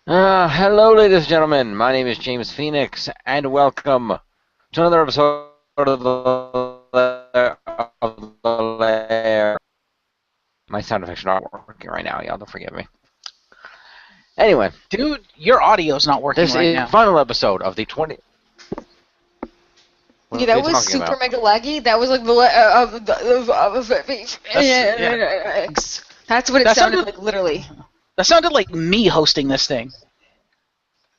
Hello, ladies and gentlemen. My name is James Phoenix, and welcome to another episode of the Lair. My sound effects are not working right now. Y'all don't forgive me. Anyway, Dude, your audio's not working this right is the now. final episode of the 20. What Yeah, are that you was talking super about? mega laggy. That was like the Yeah. That's what it That sounded sounded like, literally. that sounded like me hosting this thing.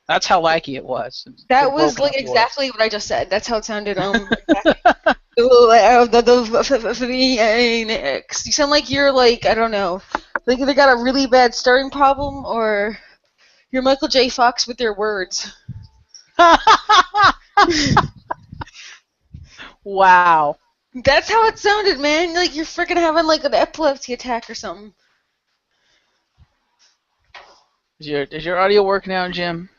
That's how laggy it was. That The was broken like up yours. exactly what I just said. That's how it sounded. You sound like you're like, I don't know, like they got a really bad starting problem, or you're Michael J. Fox with your words. Wow. That's how it sounded, man. Like you're freaking having like an epilepsy attack or something. Is your audio working now, Jim?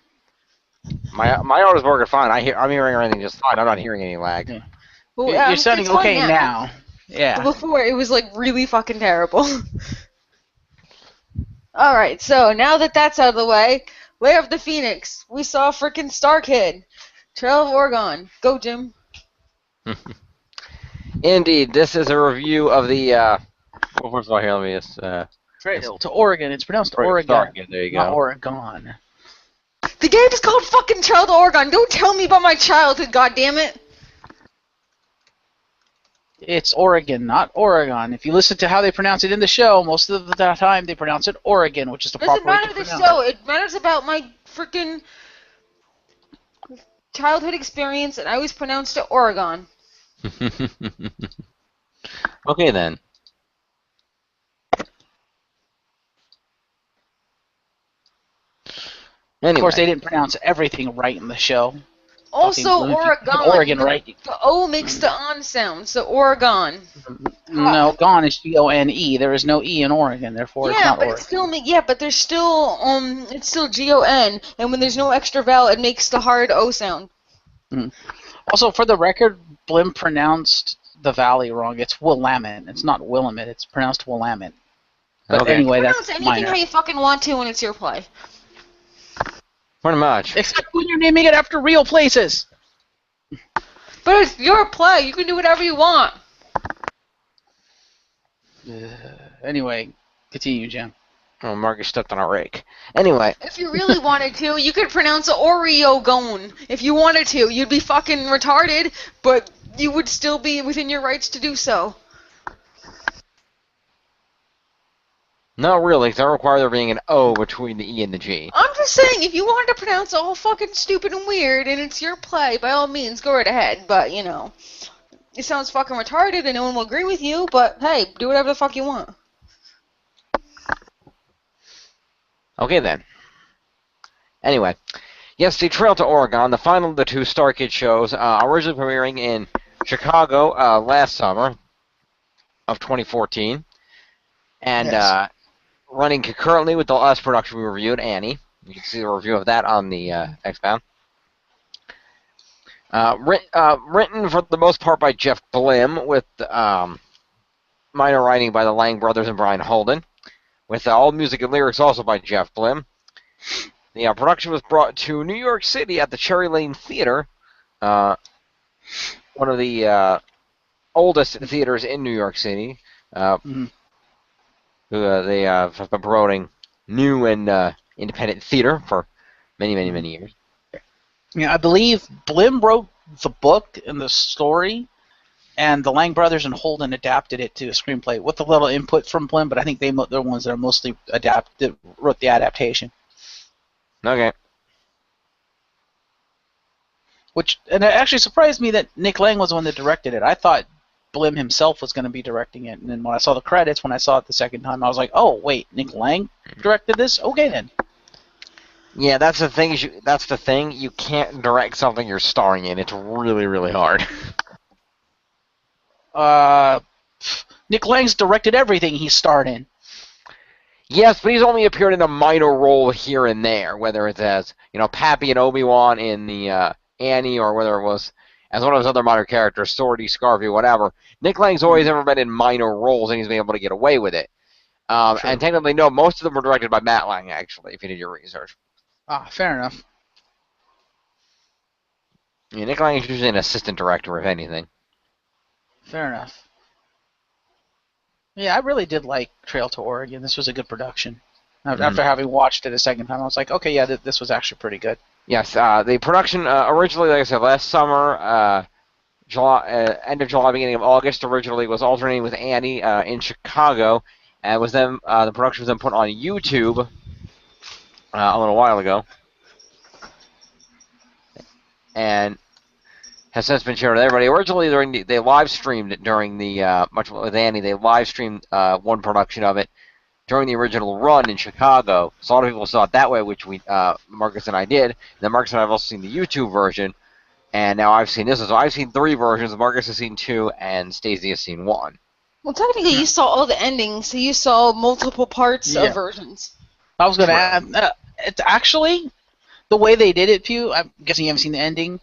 My audio is working fine. I'm hearing everything just fine. I'm not hearing any lag. Yeah. Well, You're sounding it's fine okay now. Yeah. Before it was like really fucking terrible. Alright, so now that that's out of the way, Lair of the Phoenix. We saw frickin' Starkid. Trail of Oregon. Go, Jim. Indeed, this is a review of the. Well, first of all, here let me just. Trail to Oregon. It's pronounced Oregon, Starkid, there you not go. Oregon. The game is called fucking Trail to Oregon. Don't tell me about my childhood, goddammit. It's Oregon, not Oregon. If you listen to how they pronounce it in the show, most of the time they pronounce it Oregon, which is the Doesn't proper way matter to the pronounce show. it. It matters about my frickin' childhood experience, and I always pronounced it Oregon. Okay then. Anyway. Of course, they didn't pronounce everything right in the show. Also, Fucking Oregon. Oregon, right? The O makes the on sound, so Oregon. No, gone is G-O-N-E. There is no E in Oregon, therefore it's Yeah, not but Oregon. it's still but there's still it's still G-O-N, and when there's no extra vowel, it makes the hard O sound. Also, for the record, Blim pronounced the valley wrong. It's Willamette. It's not Willamette. It's pronounced Willamette. But Okay. anyway, Pronounce that's anything minor. how you fucking want to when it's your play. Pretty much. Except when you're naming it after real places. But it's your play. You can do whatever you want. Anyway, continue, Jim. Oh, Marcus stepped on a rake. Anyway. If you really wanted to, you could pronounce Oregon. If you wanted to, you'd be fucking retarded, but you would still be within your rights to do so. Not really, because that requires there being an O between the E and the G. I'm just saying, if you wanted to pronounce all fucking stupid and weird, and it's your play, by all means, go right ahead. But, you know, it sounds fucking retarded, and no one will agree with you, but hey, do whatever the fuck you want. Okay then. Anyway. Yes, the Trail to Oregon, the final of the two Starkid shows, originally premiering in Chicago last summer of 2014. And Yes. running concurrently with the last production we reviewed, Annie. You can see the review of that on the Xbound. Written for the most part by Jeff Blim, with minor writing by the Lang brothers and Brian Holden, with all music and lyrics also by Jeff Blim. The production was brought to New York City at the Cherry Lane Theater, one of the oldest theaters in New York City. They have been promoting new and independent theater for many, many, many years. Yeah, I believe Blim wrote the book and the story, and the Lang brothers and Holden adapted it to a screenplay with a little input from Blim, but I think they're the ones that are mostly wrote the adaptation. Okay. And it actually surprised me that Nick Lang was the one that directed it. I thought Blim himself was going to be directing it, and then when I saw the credits, when I saw it the second time, I was like, oh, wait, Nick Lang directed this? Okay, then. Yeah, that's the thing. That's the thing. You can't direct something you're starring in. It's really, really hard. Nick Lang's directed everything he starred in. Yes, but he's only appeared in a minor role here and there, whether it's as Pappy and Obi-Wan in the Annie, or whether it was as one of his other minor characters, Swordy, Scarvy, whatever. Nick Lang's always ever been in minor roles, and he's been able to get away with it. And technically, no, most of them were directed by Matt Lang, actually, if you did your research. Ah, fair enough. Yeah, Nick Lang is usually an assistant director, if anything. Fair enough. Yeah, I really did like Trail to Oregon. This was a good production. After having watched it a second time, I was like, okay, yeah, this was actually pretty good. Yes, the production originally, like I said, last summer, July, end of July, beginning of August, originally was alternating with Annie in Chicago, and was then the production was then put on YouTube a little while ago, and has since been shared with everybody. Originally, they live streamed it during the much with Annie. They live streamed one production of it during the original run in Chicago. So a lot of people saw it that way, which we Marcus and I did. And then Marcus and I have also seen the YouTube version, and now I've seen this one. So I've seen 3 versions. Marcus has seen 2, and Stacey has seen 1. Well, technically, you saw all the endings, so you saw multiple parts of versions. I was going to add, it's actually, the way they did it, Pew, I'm guessing you haven't seen the ending,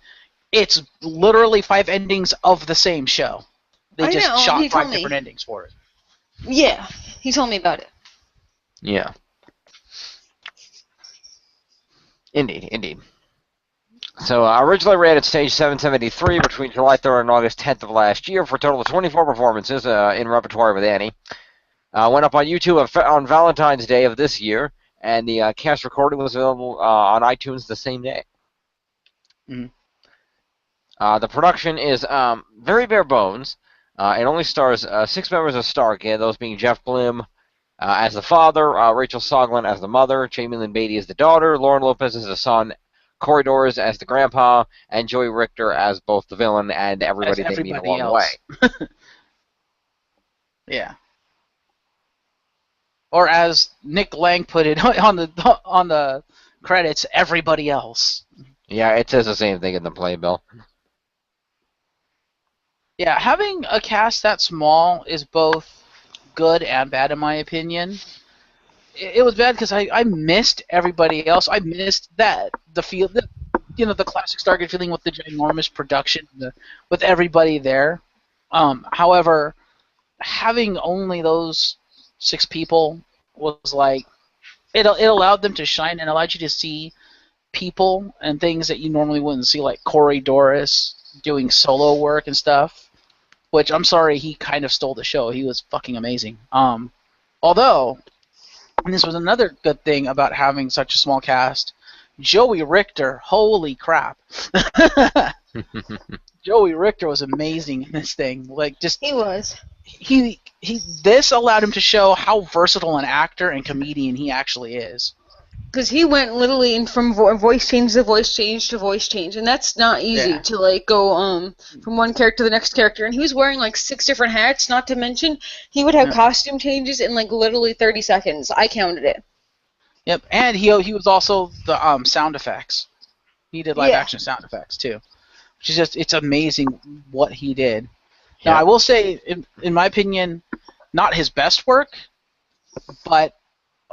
it's literally 5 endings of the same show. They just shot 5 different endings for it. Yeah, he told me about it. Yeah. Indeed. So originally ran at stage 773 between July 3rd and August 10th of last year for a total of 24 performances in repertoire with Annie. Went up on YouTube on Valentine's Day of this year, and the cast recording was available on iTunes the same day. Mm-hmm. The production is very bare bones. It only stars 6 members of Starkid, those being Jeff Blim as the father, Rachel Soglin as the mother, Jamie Lynn Beatty as the daughter, Lauren Lopez as the son, Corey Doors as the grandpa, and Joey Richter as both the villain and everybody they meet along the way. Yeah. Or as Nick Lang put it on the credits, everybody else. Yeah, it says the same thing in the playbill. Yeah, having a cast that small is both good and bad in my opinion. It was bad because I missed everybody else. I missed the classic Stargate feeling with the ginormous production, with everybody there. However, having only those 6 people was like it allowed them to shine and allowed you to see people and things that you normally wouldn't see, like Corey Doris doing solo work and stuff. Which I'm sorry, he kind of stole the show. He was fucking amazing. Although, and this was another good thing about having such a small cast, Joey Richter, holy crap. Joey Richter was amazing in this thing. He was. This allowed him to show how versatile an actor and comedian he actually is. Because he went literally from voice change to voice change to voice change, and that's not easy to go from one character to the next character. And he was wearing 6 different hats. Not to mention, he would have costume changes in literally 30 seconds. I counted it. Yep, and he was also the sound effects. He did live action sound effects too, which is it's amazing what he did. Now I will say, in my opinion, not his best work, but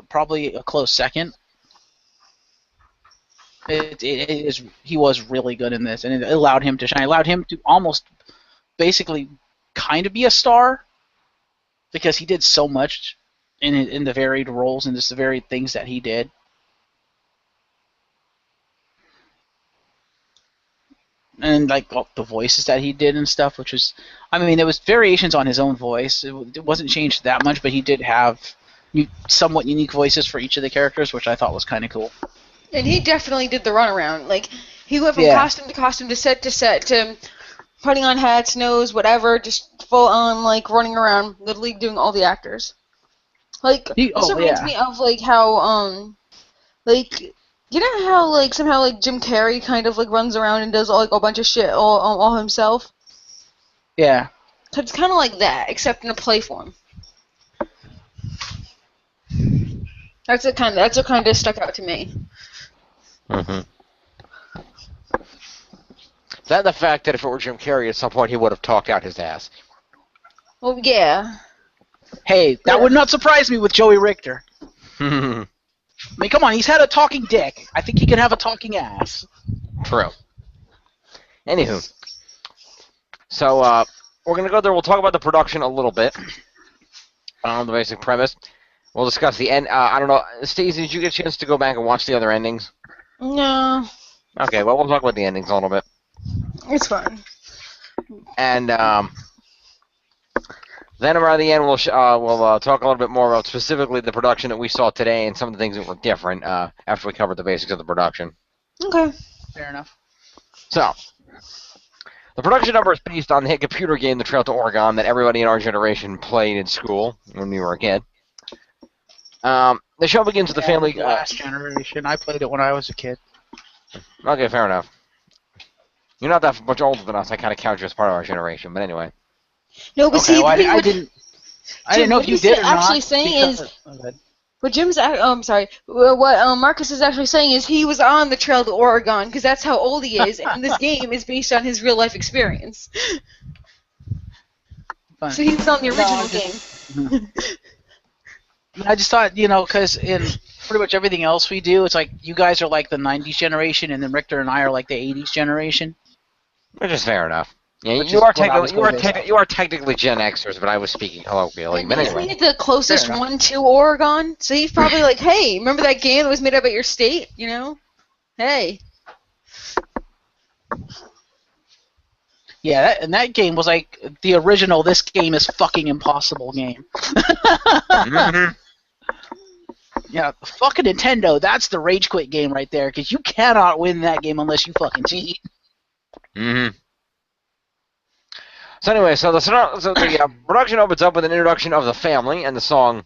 probably a close second. He was really good in this, and it allowed him to shine. It allowed him to almost basically kind of be a star because he did so much in the varied roles and just the varied things that he did. And the voices that he did and stuff, which was, there was variations on his own voice. It wasn't changed that much, but he did have somewhat unique voices for each of the characters, which I thought was kind of cool. And he definitely did the runaround. He went from costume to costume to set to putting on hats, nose, whatever, just full on running around, literally doing all the actors. This reminds me of how you know how somehow Jim Carrey kind of runs around and does a bunch of shit all himself. Yeah. It's kind of like that, except in a play form. That's what kind of stuck out to me. Mm-hmm. That the fact that if it were Jim Carrey, at some point he would have talked out his ass. Well, yeah. Hey, that would not surprise me with Joey Richter. Come on, he's had a talking dick. I think he can have a talking ass. True. Anywho, so we're gonna go there. We'll talk about the production a little bit. The basic premise. We'll discuss the end. I don't know, Stacey, did you get a chance to go back and watch the other endings? No, Okay, well, we'll talk about the endings a little bit. it's fine. And then around the end, we'll talk a little bit more about specifically the production that we saw today and some of the things that were different after we covered the basics of the production. Okay. Fair enough. So, the production number is based on the hit computer game The Trail to Oregon that everybody in our generation played in school when we were a kid. The show begins with the family... last generation. I played it when I was a kid. Okay, fair enough. You're not that much older than us. I kind of count you as part of our generation, but anyway. No, but Okay, see, well, the thing I with didn't know what if you he's did or actually not. saying because- is, oh, good. what Jim's, sorry, what Marcus is actually saying is he was on the Trail to Oregon because that's how old he is, and this game is based on his real life experience. Fine. So he was on the original No, game. I just thought, because in pretty much everything else we do, it's like you guys are like the 90s generation, and then Richter and I are like the 80s generation. Which is fair enough. Yeah, Which you is are, what I was going based off you are technically Gen Xers, but I was speaking colloquially. But Isn't anyway. he the closest Fair enough. one to Oregon? So he's probably like, hey, remember that game that was made up at your state? Hey. Yeah, and that game was like the original "this game is fucking impossible" game. Mm-hmm. Yeah, fucking Nintendo, that's the rage quit game right there, because you cannot win that game unless you fucking cheat. Mm-hmm. So anyway, the production opens up with an introduction of the family and the song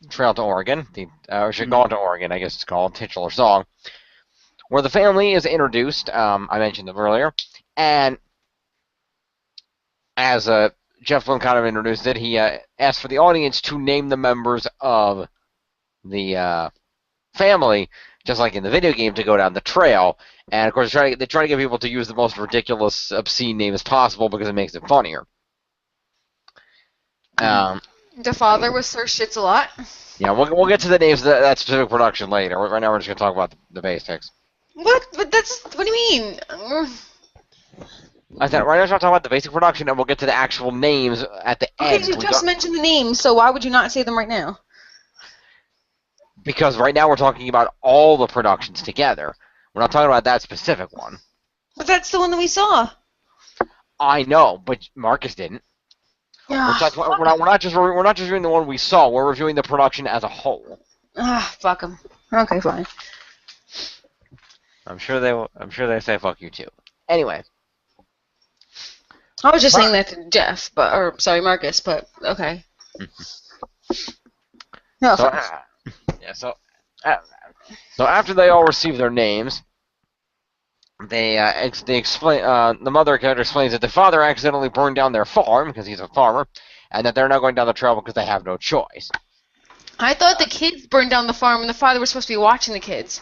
"Trail to Oregon," or should Gone to Oregon, I guess it's called, titular song, where the family is introduced. I mentioned them earlier, and as Jeff Blum kind of introduced it, he asked for the audience to name the members of the family, just like in the video game, to go down the trail. And of course, they try to get people to use the most ridiculous, obscene names possible because it makes it funnier. The father was Sir Shits a lot. Yeah, we'll get to the names of that specific production later. Right now, we're just gonna talk about the basics. What? But what do you mean? I said right now, we're talking about the basic production, and we'll get to the actual names at the Okay, end. you just mentioned the names, so why would you not say them right now? Because right now we're talking about all the productions together. We're not talking about that specific one. But that's the one that we saw. I know, but Marcus didn't. We're not just reviewing the one we saw. We're reviewing the production as a whole. Fuck them. Okay, fine. I'm sure they say fuck you too. Anyway, I was just saying that to Jeff, Marcus, but okay. No so offense. so after they all receive their names, they explain. The mother character explains that the father accidentally burned down their farm because he's a farmer, and that they're now going down the trail because they have no choice. I thought the kids burned down the farm and the father was supposed to be watching the kids.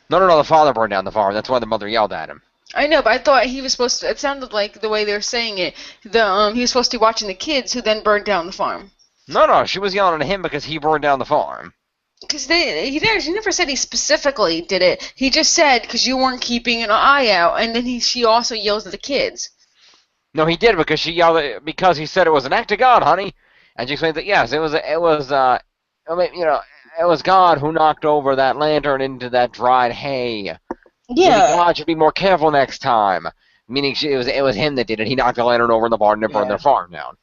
No, the father burned down the farm. That's why the mother yelled at him. I know, but I thought he was supposed to. It sounded like the way they were saying it. He was supposed to be watching the kids, who then burned down the farm. No, she was yelling at him because he burned down the farm. Because he never said he specifically did it. He just said because you weren't keeping an eye out, and then she also yells at the kids. No, he did because she yelled because he said it was an act of God, honey, and she explained that yes, it was God who knocked over that lantern into that dried hay. Yeah. Maybe God should be more careful next time. Meaning it was him that did it. He knocked the lantern over in the barn and burned their farm down.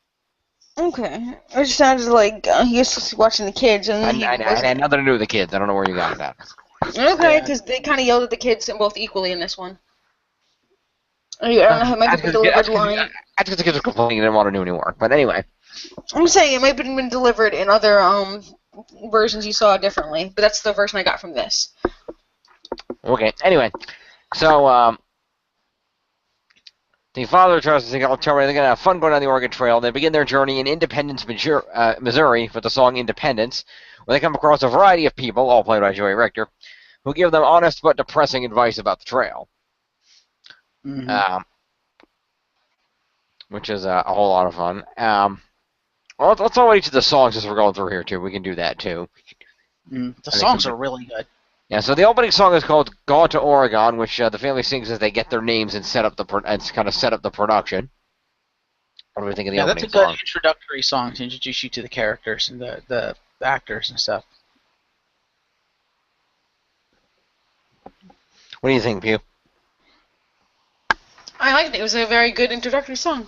Okay. It just sounded like he was supposed to be watching the kids, and then I had nothing to do with the kids. I don't know where you got that. Okay, because they kind of yelled at the kids both equally in this one. I don't know how it might have been delivered line. That's because the kids were complaining they didn't want to do any work. But anyway. I'm saying it might have been delivered in other versions you saw differently, but that's the version I got from this. Okay, anyway. So, the father tries to think, they're going to have fun going down the Oregon Trail. They begin their journey in Independence, Missouri, with the song Independence, where they come across a variety of people, all played by Joey Richter, who give them honest but depressing advice about the trail. Mm-hmm. Which is a whole lot of fun. Well, let's talk about each of the songs as we're going through here, too. We can do that, too. The songs are really good. Yeah, so the opening song is called "Gone to Oregon," which the family sings as they get their names and set up the production. What do we think of the opening song? That's a good introductory song to introduce you to the characters and the actors and stuff. What do you think, Pew? I liked it. It was a very good introductory song.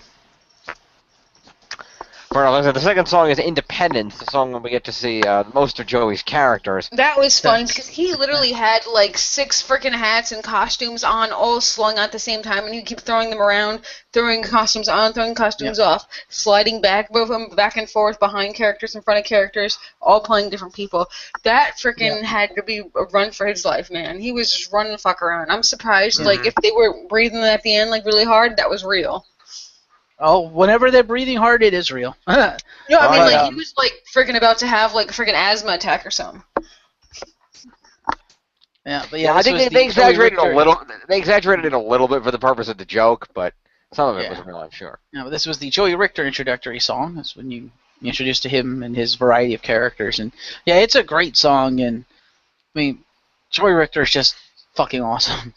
The second song is Independence, the song when we get to see most of Joey's characters. That was fun because he literally had like 6 freaking hats and costumes on, all slung at the same time, and he'd keep throwing them around, throwing costumes on, throwing costumes off, sliding back, both of them back and forth behind characters, in front of characters, all playing different people. That freaking had to be a run for his life, man. He was just running the fuck around. I'm surprised, like, if they were breathing at the end, like, really hard, that was real. Oh, whenever they're breathing hard, it is real. No, I mean, like, he was, like, freaking about to have, like, a freaking asthma attack or something. Yeah, but I think they exaggerated a little. They exaggerated it a little bit for the purpose of the joke, but some of it was real, I'm sure. Yeah, but this was the Joey Richter introductory song. That's when you introduced to him and his variety of characters, and yeah, it's a great song. And I mean, Joey Richter is just fucking awesome.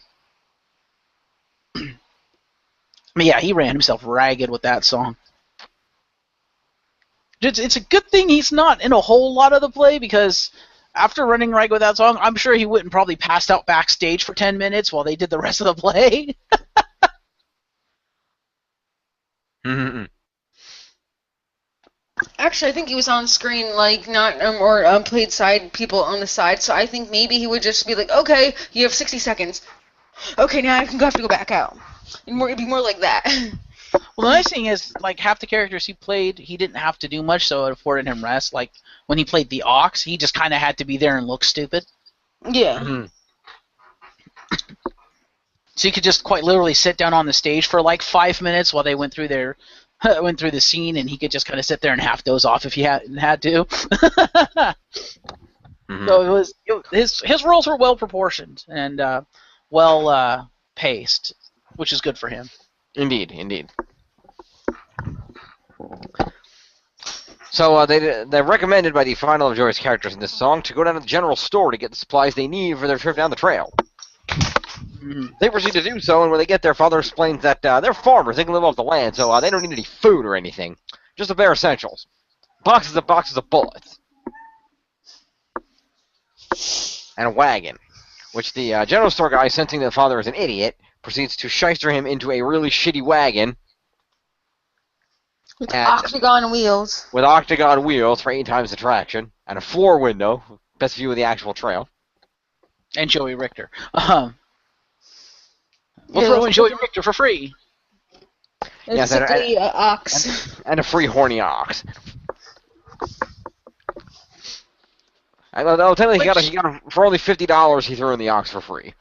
I mean, yeah, he ran himself ragged with that song. It's a good thing he's not in a whole lot of the play, because after running ragged with that song, I'm sure he wouldn't probably passed out backstage for 10 minutes while they did the rest of the play. Actually, I think he was on screen, like, not, or played side people on the side, so I think maybe he would just be like, okay, you have 60 seconds. Okay, now I have to go back out. It'd be more like that. Well, the nice thing is, like, half the characters he played, he didn't have to do much, so it afforded him rest. Like, when he played the Ox, he just kind of had to be there and look stupid. Yeah. So you could just quite literally sit down on the stage for, like, 5 minutes while they went through the scene, and he could just kind of sit there and half doze off if he had to. So his roles were well proportioned and well paced, which is good for him. Indeed. So they're recommended by the final of Joey's characters in this song to go down to the general store to get the supplies they need for their trip down the trail. They proceed to do so, and when they get there, Father explains that they're farmers, they can live off the land, so they don't need any food or anything. Just the bare essentials. Boxes of bullets. And a wagon. Which the general store guy, sensing that Father is an idiot, proceeds to shyster him into a really shitty wagon. With octagon wheels. With octagon wheels for 8 times the traction. And a floor window. Best view of the actual trail. And Joey Richter. We'll throw in Joey Richter for free. Yes, simply ox. And a free horny ox. I'll tell you, he got for only $50, he threw in the ox for free.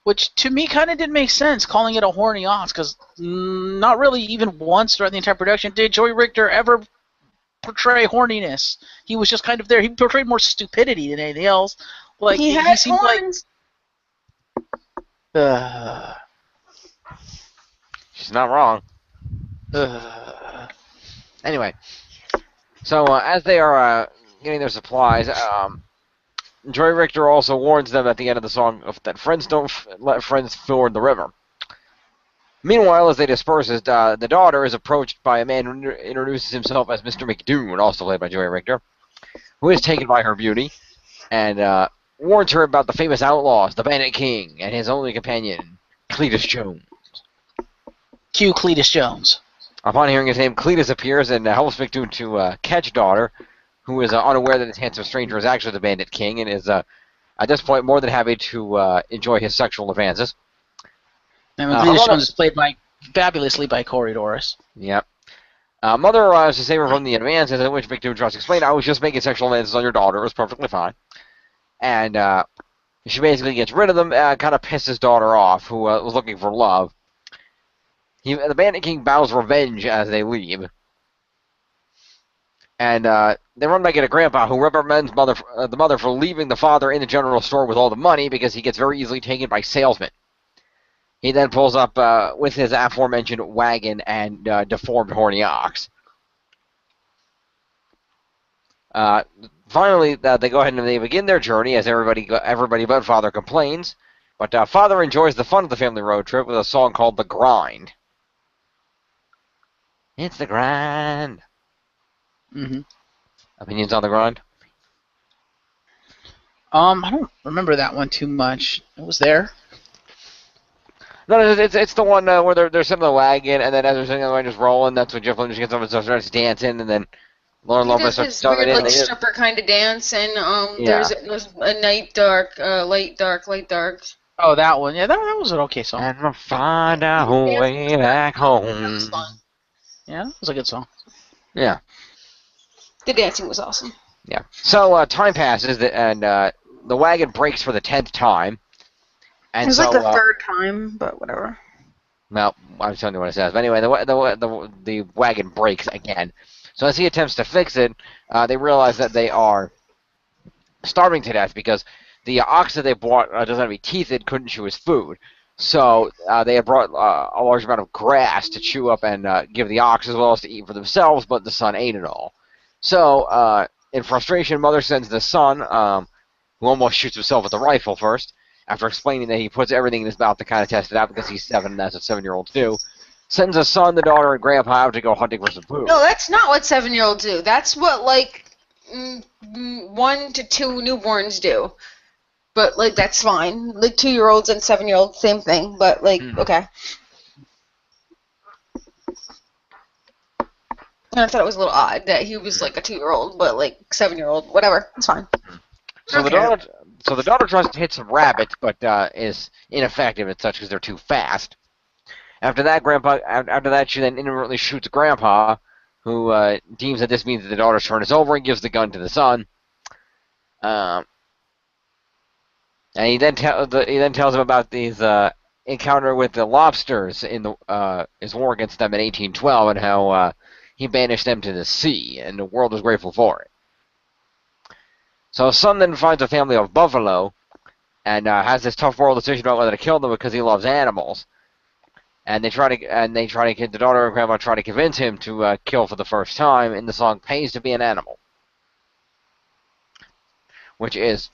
Which, to me, kind of didn't make sense, calling it a horny ox, because not really even once throughout the entire production did Joey Richter ever portray horniness. He was just kind of there. He portrayed more stupidity than anything else. Like, he seemed horns. She's not wrong. Anyway, so as they are getting their supplies, Joey Richter also warns them at the end of the song that friends don't let friends ford the river. Meanwhile, as they disperse, the daughter is approached by a man who introduces himself as Mr. McDoon, also played by Joey Richter, who is taken by her beauty, and warns her about the famous outlaws, the Bandit King, and his only companion, Cletus Jones. Cue Cletus Jones. Upon hearing his name, Cletus appears and helps McDoon to catch daughter, who is unaware that this handsome stranger is actually the Bandit King, and is, at this point, more than happy to enjoy his sexual advances. And Cletus Jones is played fabulously by Corey Doris. Yep. Mother arrives to save her from the advances, in which McDoon tries to explain, I was just making sexual advances on your daughter, it was perfectly fine. And she basically gets rid of them, kind of pisses daughter off, who was looking for love. The Bandit King vows revenge as they leave. And they run back into Grandpa, who reprimands the mother for leaving the father in the general store with all the money because he gets very easily taken by salesmen. He then pulls up with his aforementioned wagon and deformed horny ox. Finally, they go ahead and they begin their journey as everybody but Father complains. But Father enjoys the fun of the family road trip with a song called The Grind. It's the grind. Opinions on The Grind? I don't remember that one too much. It was there. No, it's the one where they're sitting in the wagon, and then as they're sitting on the wagon just rolling, that's when Jeff Blim just gets up and starts dancing, and then Lauren He Lopez does starts his jumping weird in. like stripper kind of dance, and Yeah. there's a night dark, light dark, light dark. Oh, that one. Yeah, that was an okay song. And we'll find our way back That was home. fun. Yeah, it was a good song. Yeah. The dancing was awesome. Yeah. So time passes, and the wagon breaks for the 10th time. And It was so, like the third time, but whatever. well, I'm telling you what it says. But anyway, the wagon breaks again. So as he attempts to fix it, they realize that they are starving to death because the ox that they bought doesn't have any teeth and couldn't chew his food. So they had brought a large amount of grass to chew up and give the ox as well as to eat for themselves, but the son ate it all. So in frustration, Mother sends the son, who almost shoots himself with a rifle first, after explaining that he puts everything in his mouth to kind of test it out because he's 7 and that's what 7-year-olds do, sends the son, the daughter, and grandpa out to go hunting for some food. No, that's not what 7-year-olds do. That's what, like, 1 to 2 newborns do. But, like, that's fine. Like, 2-year-olds and 7-year-olds, same thing. But, like, okay. And I thought it was a little odd that he was, like, a 2-year-old, but, like, 7-year-old. Whatever. It's fine. So the daughter tries to hit some rabbits, but is ineffective and such because they're too fast. After that, she then inadvertently shoots Grandpa, who deems that this means that the daughter's turn is over and gives the gun to the son. And he then tells him about these encounter with the lobsters in his war against them in 1812 and how he banished them to the sea, and the world was grateful for it. So his son then finds a family of buffalo, and has this tough moral decision about whether to kill them because he loves animals. And the daughter and grandma try to convince him to kill for the first time in the song "Pays to Be an Animal," which is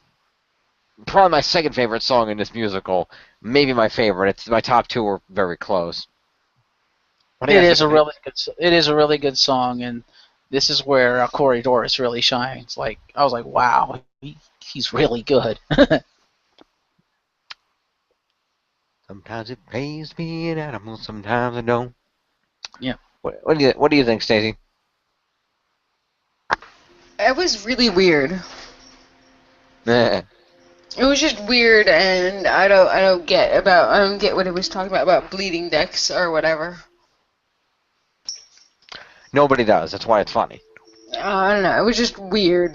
probably my second favorite song in this musical, maybe my favorite. It's my top 2 are very close. It is a really good song, and this is where Corey Doris really shines. Like, I was like, wow, he's really good. Sometimes it pays to be an animal, sometimes it don't. Yeah. What do you think, Stacey? It was really weird. It was just weird, and I don't get what he was talking about bleeding dicks or whatever. Nobody does. That's why it's funny. I don't know. It was just weird.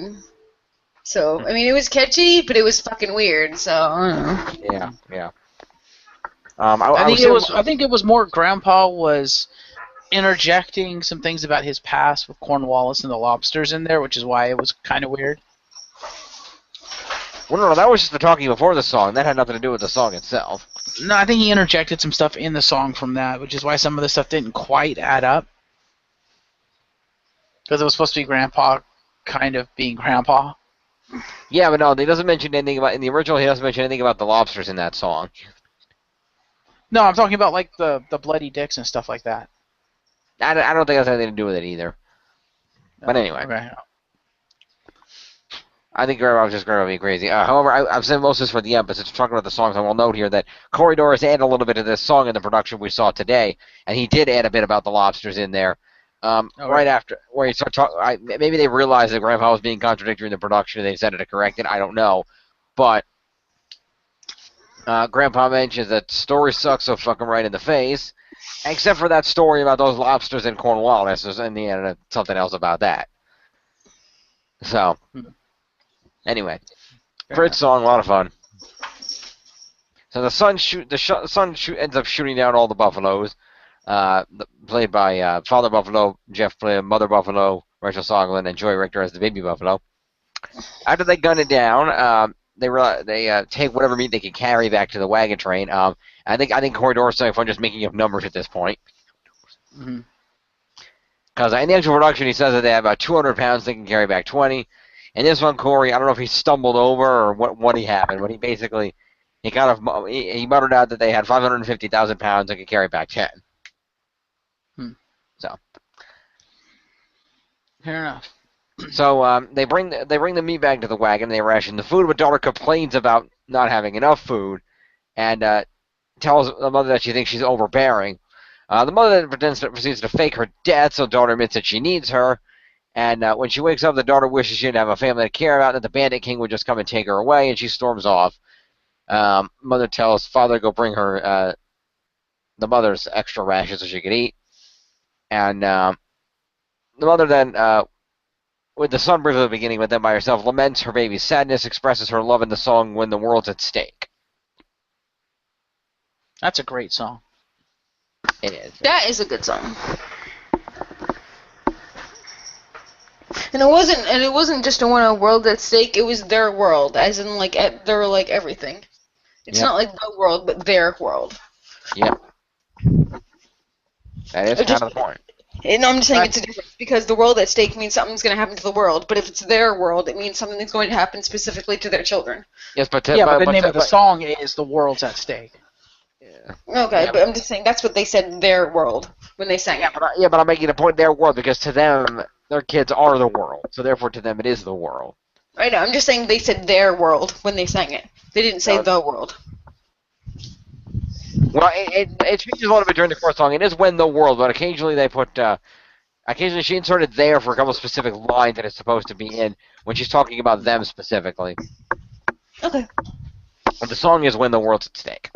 So, I mean, it was catchy, but it was fucking weird. So, I don't know. Yeah. I think it was more Grandpa was interjecting some things about his past with Cornwallis and the lobsters in there, which is why it was kind of weird. Well, no, that was just the talking before the song. That had nothing to do with the song itself. No, I think he interjected some stuff in the song from that, which is why some of the stuff didn't quite add up. Because it was supposed to be Grandpa kind of being Grandpa. Yeah, but no, he doesn't mention anything about, in the original, he doesn't mention anything about the lobsters in that song. No, I'm talking about, like, the bloody dicks and stuff like that. I don't think that's anything to do with it either. But anyway. Okay. I think Grandma was just going to be crazy. However, I've said most of this for the end, but since we're talking about the songs, I will note here that Corey Doris added a little bit of this song in the production we saw today, and he did add a bit about the lobsters in there. Right after, where he started talking, maybe they realized that Grandpa was being contradictory in the production and they decided to correct it. I don't know. But Grandpa mentions that story sucks so fucking right in the face, except for that story about those lobsters in Cornwallis. There's in the end something else about that. So, anyway, great song, a lot of fun. So the son ends up shooting down all the buffaloes. Played by Father Buffalo, Jeff Blim, Mother Buffalo, Rachel Sogolin, and Joy Richter as the baby buffalo. After they gun it down, they take whatever meat they can carry back to the wagon train. I think Corey Doris is having fun just making up numbers at this point. Because in the actual production, he says that they have about 200 pounds, they can carry back 20. And this one, Corey, I don't know if he stumbled over or what he happened, but he basically he muttered out that they had 550,000 pounds and could carry back 10. So, fair enough. So they bring the meat back to the wagon. They ration the food, but daughter complains about not having enough food, and tells the mother that she thinks she's overbearing. The mother then proceeds to fake her death, so the daughter admits that she needs her. And when she wakes up, the daughter wishes she didn't have a family to care about, and that the Bandit King would just come and take her away, and she storms off. Mother tells father to go bring her the mother's extra rations so she could eat. And the mother then, with the son brings at the beginning, but then by herself, laments her baby's sadness, expresses her love in the song When the World's at Stake. That's a great song. It is. That is a good song. And it wasn't just a world at stake, it was their world, as in like they're like everything. It's not like the world, but their world. Yep. That is kind of the point. And I'm just saying it's a difference, because the world at stake means something's going to happen to the world, but if it's their world, it means something that's going to happen specifically to their children. Yes, but the name of the song is The World's at Stake. Yeah. Okay, but I'm just saying that's what they said, their world, when they sang it. But I'm making a point, their world, because to them, their kids are the world, so therefore to them it is the world. I know, I'm just saying they said their world when they sang it. They didn't say the world. Well, it changes a little bit during the course song. It is When the World, but occasionally they put, occasionally she inserted there for a couple of specific lines that it's supposed to be in when she's talking about them specifically. Okay. But the song is When the World's at Stake.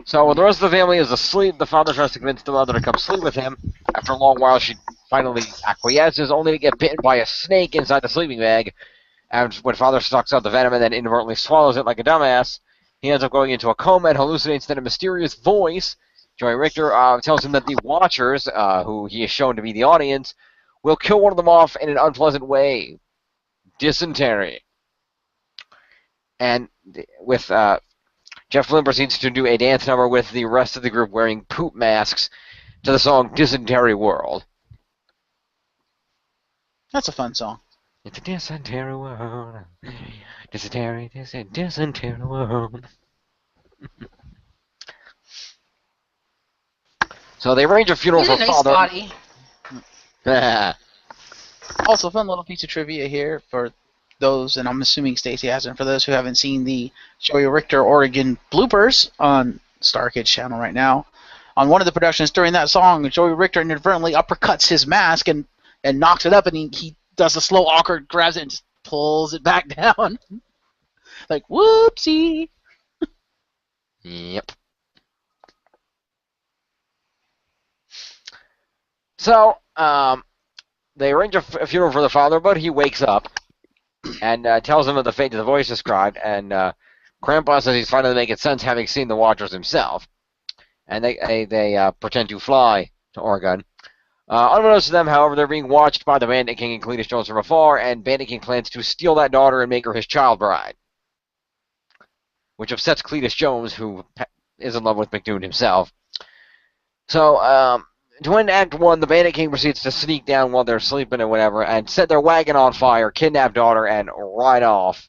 So when the rest of the family is asleep, the father tries to convince the mother to come sleep with him. After a long while, she finally acquiesces, only to get bitten by a snake inside the sleeping bag. And when father sucks out the venom and then inadvertently swallows it like a dumbass, he ends up going into a coma and hallucinates that a mysterious voice, Joey Richter, tells him that the Watchers, who he is shown to be the audience, will kill one of them off in an unpleasant way. Dysentery. And with Jeff Lynne proceeds to do a dance number with the rest of the group wearing poop masks to the song Dysentery World. That's a fun song. It's a dysentery world. Dysentery world. So they arrange a funeral for nice father. body. Also, fun little piece of trivia here for those, and I'm assuming Stacy hasn't, for those who haven't seen the Joey Richter Oregon bloopers on Starkid's channel right now. On one of the productions during that song, Joey Richter inadvertently uppercuts his mask and knocks it up, and he does a slow, awkward, grabs it and just pulls it back down. Like, whoopsie. Yep. So, they arrange a funeral for the father, but he wakes up and tells them of the fate of the voice described, and Krampus says he's finally making sense, having seen the Watchers himself. And they pretend to fly to Oregon. Unbeknownst to them, however, they're being watched by the Bandit King and Cletus Jones from afar, and Bandit King plans to steal that daughter and make her his child bride. Which upsets Cletus Jones, who is in love with McDoon himself. So, to end Act 1, the Bandit King proceeds to sneak down while they're sleeping or whatever, and set their wagon on fire, kidnap daughter, and ride off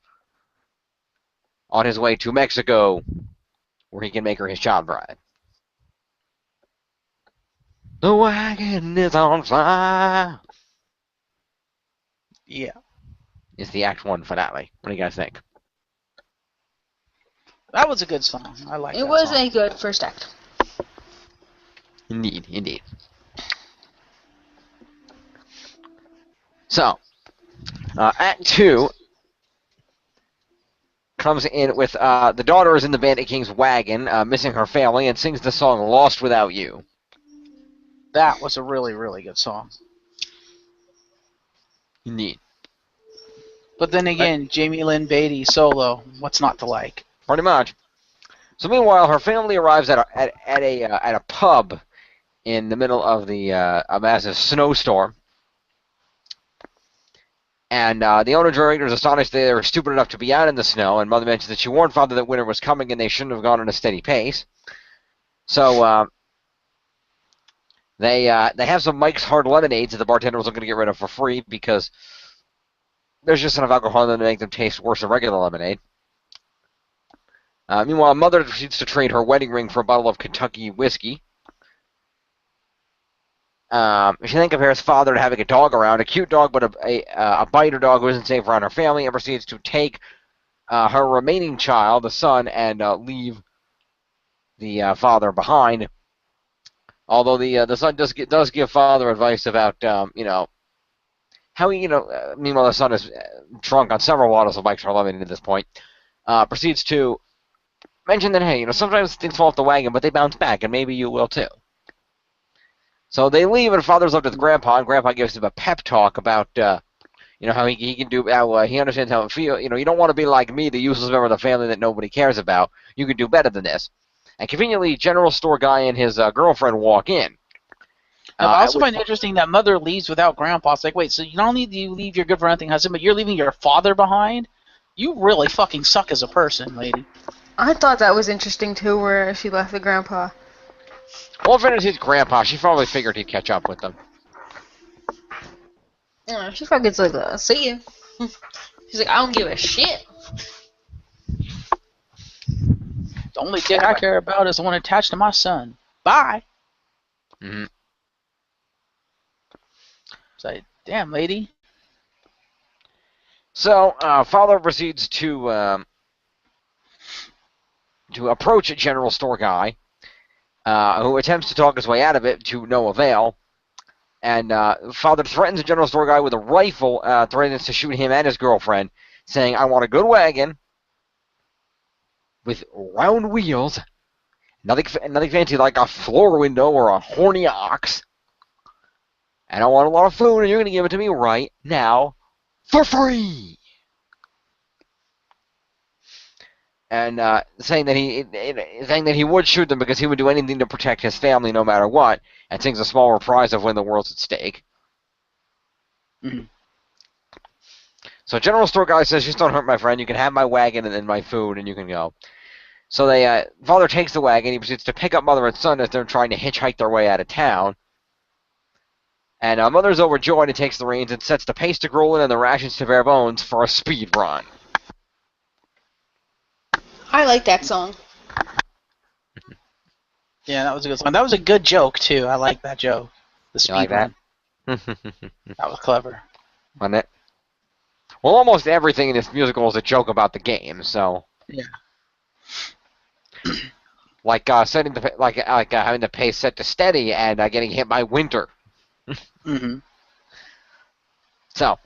on his way to Mexico, where he can make her his child bride. The wagon is on fire. Yeah. It's the Act 1 finale. What do you guys think? That was a good song. I like it. It was a good first act. Indeed, indeed. So, Act 2 comes in with the daughter is in the Bandit King's wagon, missing her family, and sings the song Lost Without You. That was a really, really good song. Indeed. But then again, Jamie Lynn Beatty solo, what's not to like? Pretty much. So meanwhile, her family arrives at a pub in the middle of a massive snowstorm. And the owner director is astonished they were stupid enough to be out in the snow, and Mother mentions that she warned Father that winter was coming and they shouldn't have gone at a steady pace. So they have some Mike's Hard Lemonades that the bartender was going to get rid of for free because there's just enough alcohol in them to make them taste worse than regular lemonade. Meanwhile, Mother proceeds to trade her wedding ring for a bottle of Kentucky whiskey. She then compares Father to having a dog around, a cute dog, but a biter dog who isn't safe around her family, and proceeds to take her remaining child, the son, and leave the father behind. Although the son does give father advice about how he meanwhile the son is drunk on several bottles of Mike's Lemonade at this point. Proceeds to mention that hey, sometimes things fall off the wagon, but they bounce back, and maybe you will too. So they leave, and father's left with Grandpa, and Grandpa gives him a pep talk about how he can do, how he understands how it feels. You don't want to be like me, the useless member of the family that nobody cares about. You can do better than this. And conveniently, general store guy and his girlfriend walk in. I also find it interesting that mother leaves without Grandpa. It's like, wait, so not only do you leave your good for nothing husband, but you're leaving your father behind? You really fucking suck as a person, lady. I thought that was interesting too, where she left the Grandpa. Well, if it is his grandpa, she probably figured he'd catch up with them. Yeah, she fucking's like, see you. She's like, I don't give a shit. The only dick I care about is the one attached to my son. Bye. Mm-hmm. It's like, damn, lady. So, father proceeds to approach a general store guy, who attempts to talk his way out of it to no avail. And father threatens the general store guy with a rifle, threatens to shoot him and his girlfriend, saying, I want a good wagon with round wheels, nothing fancy like a floor window or a horny ox. And I want a lot of food, and you're going to give it to me right now for free. And saying that he would shoot them because he would do anything to protect his family no matter what, and sings a small reprise of When the World's at Stake. Mm-hmm. So general store guy says, just don't hurt my friend, you can have my wagon and then my food, and you can go. So father takes the wagon, he proceeds to pick up mother and son as they're trying to hitchhike their way out of town. And mother's overjoyed and takes the reins and sets the pace to Grolin and the rations to bare bones for a speed run. I like that song. Yeah, that was a good song. That was a good joke, too. I like that joke. The speed You like run. that? That was clever. Wasn't it? Well, almost everything in this musical is a joke about the game, so... Yeah. Like having the pace set to steady and getting hit by winter. Mm-hmm. So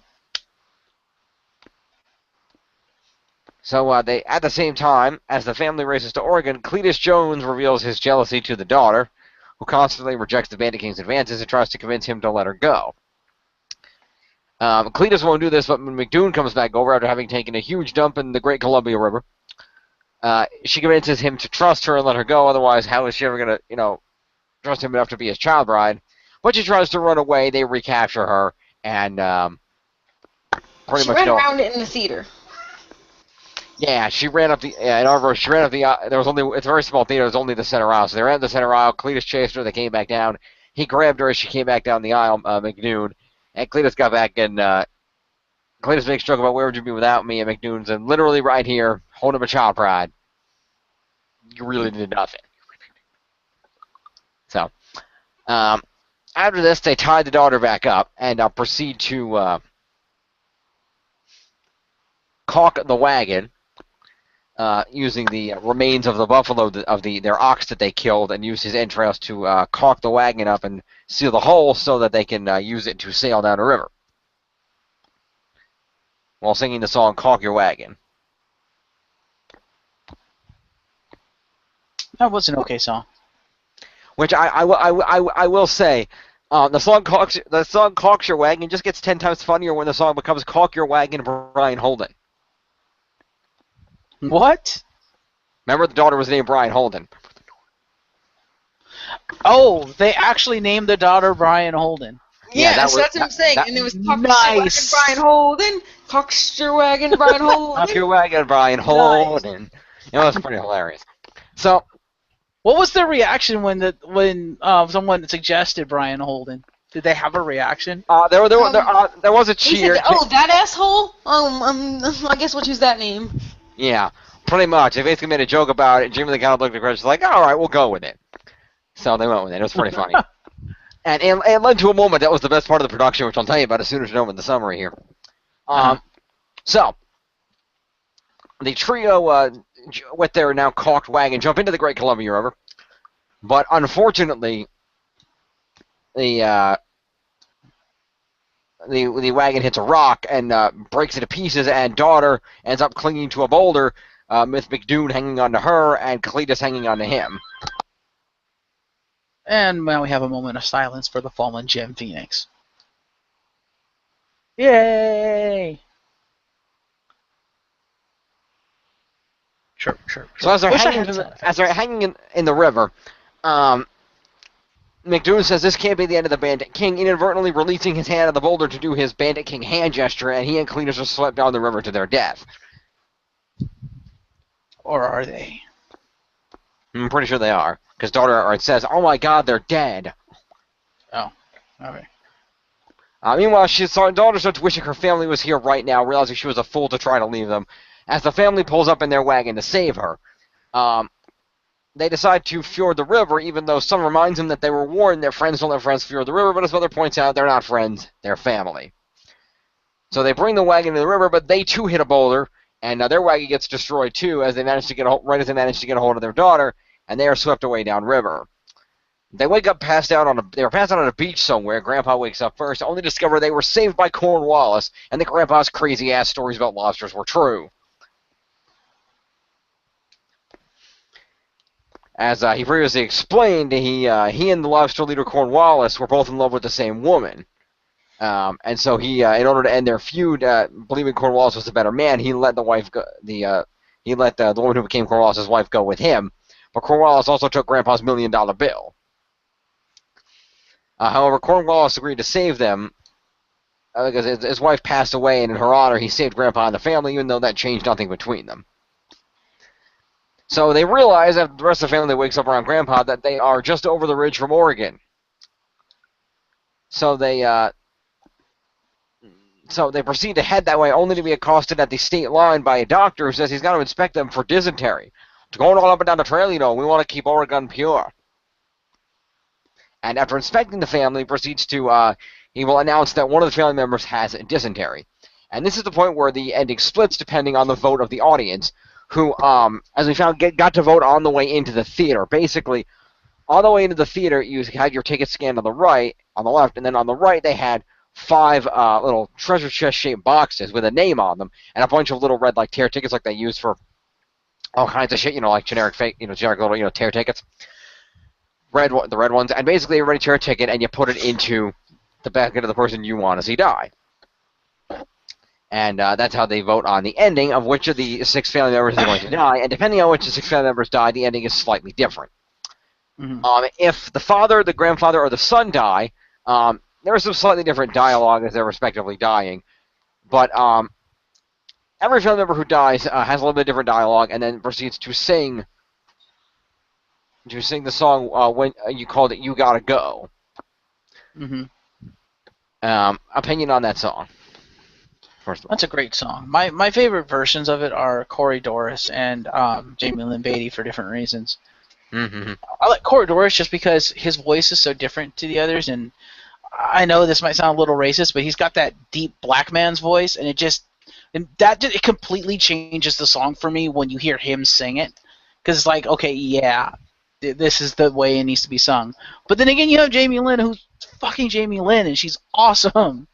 they, at the same time, as the family races to Oregon, Cletus Jones reveals his jealousy to the daughter, who constantly rejects the Bandit King's advances and tries to convince him to let her go. Cletus won't do this, but when McDoon comes back over after having taken a huge dump in the Great Columbia River, she convinces him to trust her and let her go. Otherwise, how is she ever going to, trust him enough to be his child bride? But she tries to run away. They recapture her, and pretty much ran around it in the theater. Yeah, she ran up the. In our verse, she ran up the. There was only. It's a very small theater. There's only the center aisle. So they ran up the center aisle. Cletus chased her. They came back down. He grabbed her as she came back down the aisle. McDoon, and Cletus got back, and Cletus makes a joke about where would you be without me, and McDoon's and literally right here, holding up a child bride. You really did nothing. So, after this, they tied the daughter back up and proceed to caulk the wagon. Using the remains of the buffalo, their ox that they killed, and use his entrails to caulk the wagon up and seal the hole so that they can use it to sail down a river. While singing the song "Caulk Your Wagon." That was an okay song. Which I will say, the song "Caulk Your Wagon" just gets 10 times funnier when the song becomes "Caulk Your Wagon" Brian Holden. What? Remember, the daughter was named Brian Holden. Oh, they actually named the daughter Brian Holden. Yeah, that's what I'm saying. And it was nice. Brian Holden, Cockster Wagon, Brian Holden. Caulk Your Wagon, Brian Holden. Nice. It was pretty hilarious. So, what was the reaction when someone suggested Brian Holden? Did they have a reaction? There was a cheer. Said, oh, that asshole. I guess we'll choose that name. Yeah, pretty much. They basically made a joke about it. Jimmy the Cow looked at the crowd, like, all right, we'll go with it. So they went with it. It was pretty funny. and it led to a moment that was the best part of the production, which I'll tell you about as soon as we're done with the summary here. So, The trio, with their now caulked wagon, jump into the Great Columbia River. But unfortunately, the wagon hits a rock and breaks into pieces, and daughter ends up clinging to a boulder, with McDoon hanging onto her and Cletus hanging onto him. And now we have a moment of silence for the fallen Gem Phoenix. Yay! Chirp, chirp, chirp. So as they're hanging in the river, McDoon says this can't be the end of the Bandit King, inadvertently releasing his hand on the boulder to do his Bandit King hand gesture, and he and Cletus are swept down the river to their death. Or are they? I'm pretty sure they are, because daughter says, "Oh my God, they're dead." Oh, okay. Meanwhile, daughter starts wishing her family was here right now, realizing she was a fool to try to leave them. As the family pulls up in their wagon to save her, they decide to ford the river, even though Sun reminds them that they were warned their friends don't let friends ford the river, but as Mother points out, they're not friends, they're family. So they bring the wagon to the river, but they too hit a boulder, and their wagon gets destroyed too, as they manage to get a hold of their daughter, and they are swept away downriver. They wake up they were passed out on a beach somewhere. Grandpa wakes up first, only to discover they were saved by Cornwallis, and that Grandpa's crazy-ass stories about lobsters were true. As he previously explained, he and the lobster leader Cornwallis were both in love with the same woman. And so he, in order to end their feud, believing Cornwallis was the better man, he let the wife go, the woman who became Cornwallis' wife go with him. But Cornwallis also took Grandpa's $1 million bill. However, Cornwallis agreed to save them because his wife passed away, and in her honor, he saved Grandpa and the family, even though that changed nothing between them. So they realize, after the rest of the family wakes up around Grandpa, that they are just over the ridge from Oregon. So they proceed to head that way, only to be accosted at the state line by a doctor who says he's got to inspect them for dysentery. It's going all up and down the trail, we want to keep Oregon pure. And after inspecting the family, proceeds to, he will announce that one of the family members has dysentery. And this is the point where the ending splits depending on the vote of the audience, who, as we found, got to vote on the way into the theater. Basically, on the way into the theater, you had your ticket scanned on the left, and then on the right they had 5 little treasure chest-shaped boxes with a name on them, and a bunch of little red, tear tickets like they use for all kinds of shit, like generic fake, generic little, tear tickets. The red ones, and basically everybody tear a ticket and you put it into the back of the person you want to see die. And that's how they vote on the ending of which of the 6 family members is going to die, and depending on which of the 6 family members die, the ending is slightly different. Mm-hmm. If the father, the grandfather, or the son die, there is some slightly different dialogue as they're respectively dying, but every family member who dies has a little bit different dialogue, and then proceeds to sing the song when you called it "You Gotta Go." Mm-hmm. Opinion on that song? First of all, that's a great song. My favorite versions of it are Corey Doris and Jamie Lynn Beatty for different reasons. Mm-hmm. I like Corey Doris just because his voice is so different to the others, and I know this might sound a little racist, but he's got that deep black man's voice, and it completely changes the song for me when you hear him sing it, because it's like, okay, yeah, this is the way it needs to be sung. But then again, you have Jamie Lynn, who's fucking Jamie Lynn, and she's awesome,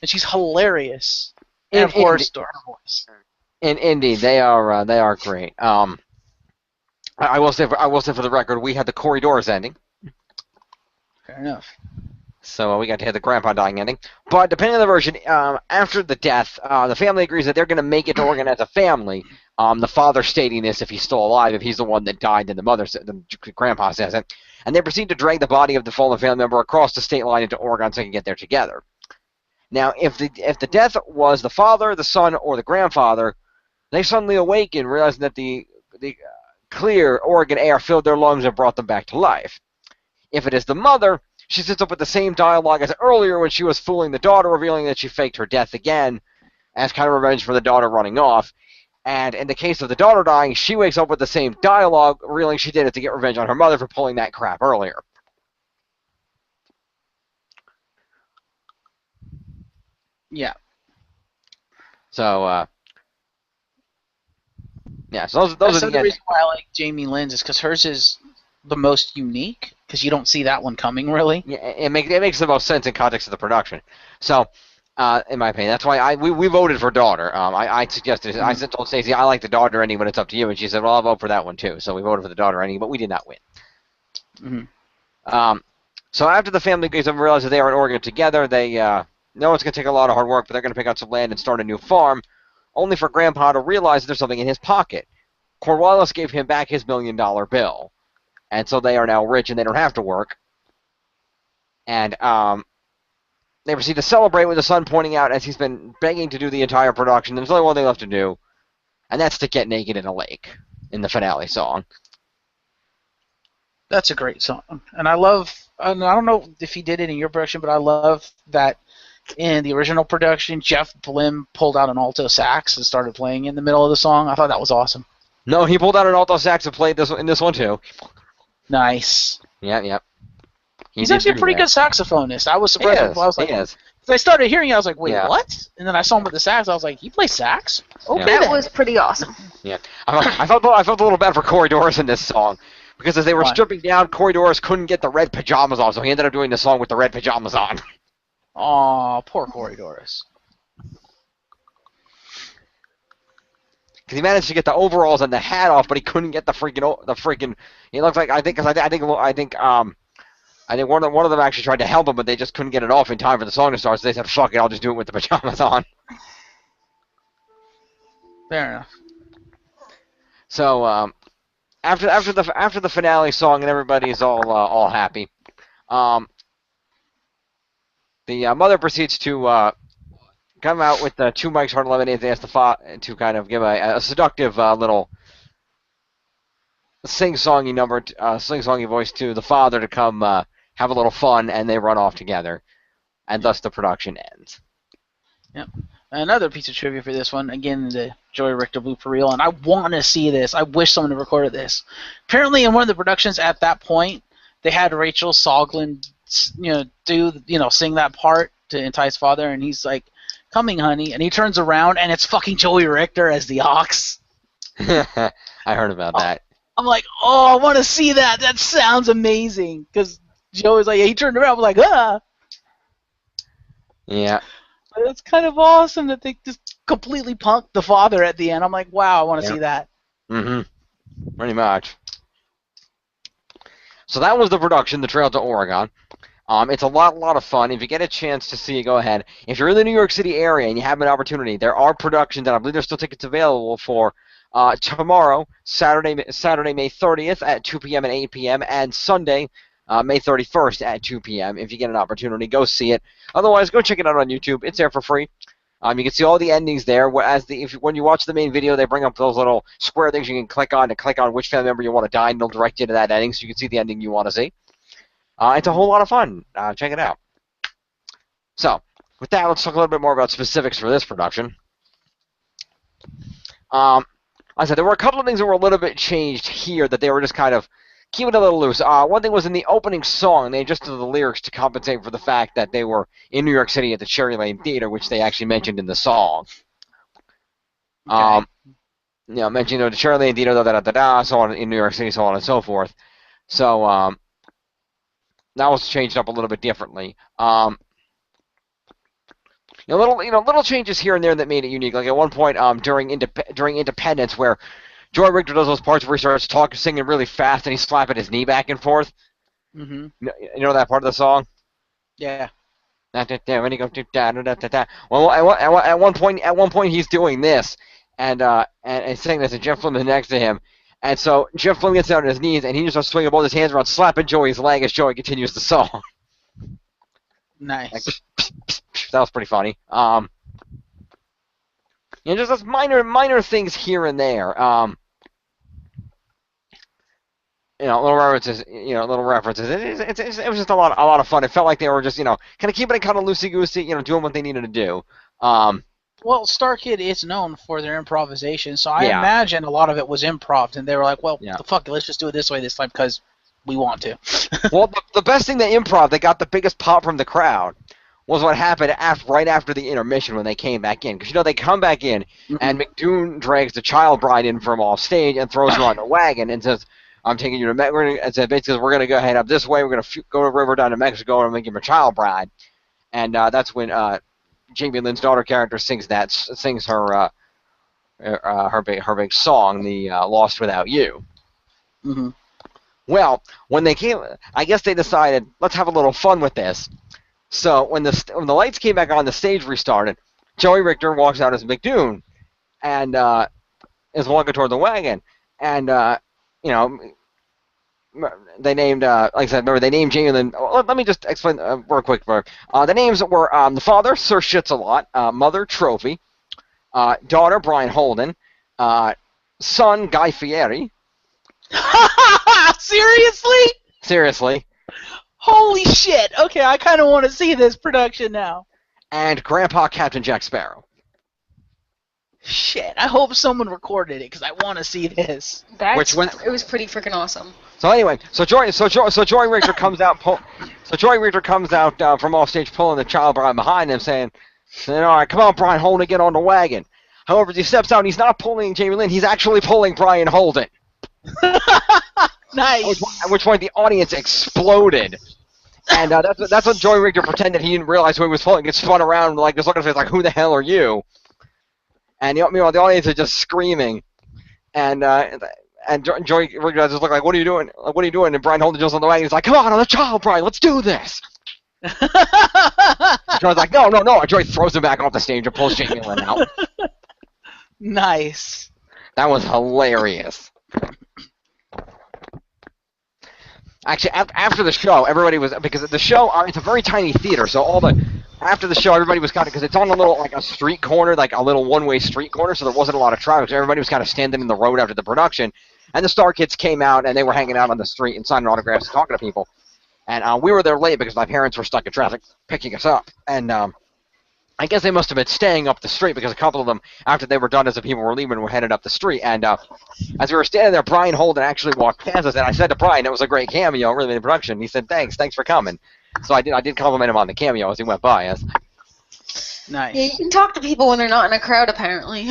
and she's hilarious, and of course, her voice. Indeed, they are great. I will say for the record, we had the Corey Doris ending. Fair enough. So we got to hit the grandpa dying ending. But depending on the version, after the death, the family agrees that they're going to make it to Oregon as a family. The father stating this if he's still alive, if he's the one that died, then the grandpa says it. And they proceed to drag the body of the fallen family member across the state line into Oregon so they can get there together. Now, if the death was the father, the son, or the grandfather, they suddenly awaken, realizing that the clear Oregon air filled their lungs and brought them back to life. If it is the mother, she sits up with the same dialogue as earlier when she was fooling the daughter, revealing that she faked her death again as kind of revenge for the daughter running off. And in the case of the daughter dying, she wakes up with the same dialogue, revealing she did it to get revenge on her mother for pulling that crap earlier. Yeah. So, Yeah, so those That's are the the endings. reason why I like Jamie Lynn's is because hers is the most unique because you don't see that one coming really. Yeah, it makes the most sense in context of the production. So, in my opinion, that's why we voted for daughter. I suggested I told Stacey I like the daughter ending, but it's up to you, and she said, well, I'll vote for that one too. So we voted for the daughter ending, but we did not win. Mm-hmm. So after the family gets up and realizes they are in Oregon together, they know it's going to take a lot of hard work, but they're going to pick out some land and start a new farm, only for Grandpa to realize there's something in his pocket. Cornwallis gave him back his $1 million bill, and so they are now rich and they don't have to work. And they proceed to celebrate with the son pointing out as he's been begging to do the entire production. There's only one thing left to do, and that's to get naked in a lake in the finale song. That's a great song, and I love. And I don't know if he did it in your production, but I love that in the original production, Jeff Blim pulled out an alto sax and started playing in the middle of the song. I thought that was awesome. No, he pulled out an alto sax and played in this one too. Nice. Yeah. He's actually a pretty good saxophonist. I was surprised. I was like, I started hearing it, I was like, wait, what? And then I saw him with the sax. I was like, he plays sax? Okay, that was pretty awesome. Yeah, I felt a little bad for Corey Doris in this song because as they were stripping down, Corey Doris couldn't get the red pajamas on, so he ended up doing the song with the red pajamas on. Aw, poor Corey Doris. Because he managed to get the overalls and the hat off, but he couldn't get the freaking. He looks like I think one of them actually tried to help him, but they just couldn't get it off in time for the song to start. So they said, "Fuck it, I'll just do it with the pajamas on." Fair enough. So after the finale song and everybody's all happy, the mother proceeds to come out with the 2 Mike's Hard Lemonades and ask the father to kind of give a seductive little sing-songy voice to the father to come have a little fun, and they run off together, and thus the production ends. Yep. Another piece of trivia for this one, again, the Joey Richter blooper reel, and I want to see this. I wish someone had recorded this. Apparently, in one of the productions at that point, they had Rachel Soglin, sing that part to entice father, and he's like, "Coming, honey," and he turns around, and it's fucking Joey Richter as the ox. I heard about that. I'm like, oh, I want to see that. That sounds amazing. Because Joey's like, he turned around, I'm like, ah. Yeah. But it's kind of awesome that they just completely punked the father at the end. I'm like, wow, I want to see that. Mm-hmm. Pretty much. So that was the production, The Trail to Oregon. It's a lot of fun. If you get a chance to see it, go ahead. If you're in the New York City area and you have an opportunity, there are productions, and I believe there's still tickets available for tomorrow, Saturday, May 30th at 2 p.m. and 8 p.m., and Sunday, May 31st at 2 p.m. If you get an opportunity, go see it. Otherwise, go check it out on YouTube. It's there for free. You can see all the endings there. When you watch the main video, they bring up those little square things you can click on to click on which family member you want to die, and it'll direct you to that ending so you can see the ending you want to see. It's a whole lot of fun. Check it out. So, with that, let's talk a little bit more about specifics for this production. I said there were a couple of things that were a little bit changed here that they were just kind of keeping it a little loose. One thing was in the opening song, they adjusted the lyrics to compensate for the fact that they were in New York City at the Cherry Lane Theater, which they actually mentioned in the song. Okay. Mentioning the Cherry Lane Theater, so on in New York City, so on and so forth. So that was changed up a little bit differently. Little changes here and there that made it unique. Like at one point, during Independence, where Joy Richter does those parts where he starts singing really fast, and he's slapping his knee back and forth. Mm-hmm. You know that part of the song? Yeah. When he goes well, at one point he's doing this, and saying this, and Jeff Flynn is next to him, and so Jeff Flynn gets down on his knees, and he just starts swinging both his hands around, slapping Joey's leg as Joey continues the song. Nice. That was pretty funny. Just those minor things here and there. Little references. It was just a lot of fun. It felt like they were just, kind of keeping it kind of loosey goosey, doing what they needed to do. Well, Starkid is known for their improvisation, so I imagine a lot of it was improv, and they were like, well, fuck it, let's just do it this way this time because we want to. Well, the best thing they got the biggest pop from the crowd was what happened right after the intermission when they came back in. Because, they come back in, and McDoon drags the child bride in from off stage and throws her on the wagon and says, I'm taking you to Mexico. And said, basically, we're going to go head up this way. We're going to go to the river down to Mexico and make him a child bride. And that's when Jamie Lynn's daughter character sings her big song, the Lost Without You. Mm-hmm. Well, when they came, I guess they decided, let's have a little fun with this. So when the lights came back on, the stage restarted. Joey Richter walks out as McDoon and is walking toward the wagon. And, they named, like I said, remember, they named Jamie Lynn. Let me just explain real quick. The names were the father, Sir Shits-a-Lot, mother, Trophy, daughter, Brian Holden, son, Guy Fieri. Seriously? Seriously. Holy shit. Okay, I kind of want to see this production now. And Grandpa Captain Jack Sparrow. Shit, I hope someone recorded it because I want to see this. It was pretty freaking awesome. So anyway, so Joy Richter comes out. Joy Richter comes out from off stage, pulling the child bride behind him, saying, "All right, come on, Brian Holden, get on the wagon." However, as he steps out, he's not pulling Jamie Lynn. He's actually pulling Brian Holden. Nice. At which point the audience exploded. And that's when Joey Richter pretended he didn't realize who he was pulling. Gets spun around, like, just looking at his face, like, who the hell are you? And meanwhile, the audience is just screaming. And Joey Richter just look like, what are you doing? Like, what are you doing? And Brian Holden jumps on the wagon. He's like, come on, I'm the child bride. Let's do this. Joey's like, no. And Joey throws him back off the stage and pulls Jamie Lynn out. Nice. That was hilarious. Actually, after the show, everybody was, because the show, it's a very tiny theater, so after the show, everybody was kind of, because it's on a little, like a street corner, like a little one-way street corner, so there wasn't a lot of traffic, so everybody was kind of standing in the road after the production, and the Starkids came out, and they were hanging out on the street and signing autographs and talking to people, and we were there late because my parents were stuck in traffic picking us up, and I guess they must have been staying up the street because a couple of them, after they were done as the people were leaving, were headed up the street. And as we were standing there, Brian Holden actually walked past us, and I said to Brian, "It was a great cameo, really made the production." He said, "Thanks for coming." So I did compliment him on the cameo as he went by us. Nice. Yeah, you can talk to people when they're not in a crowd, apparently.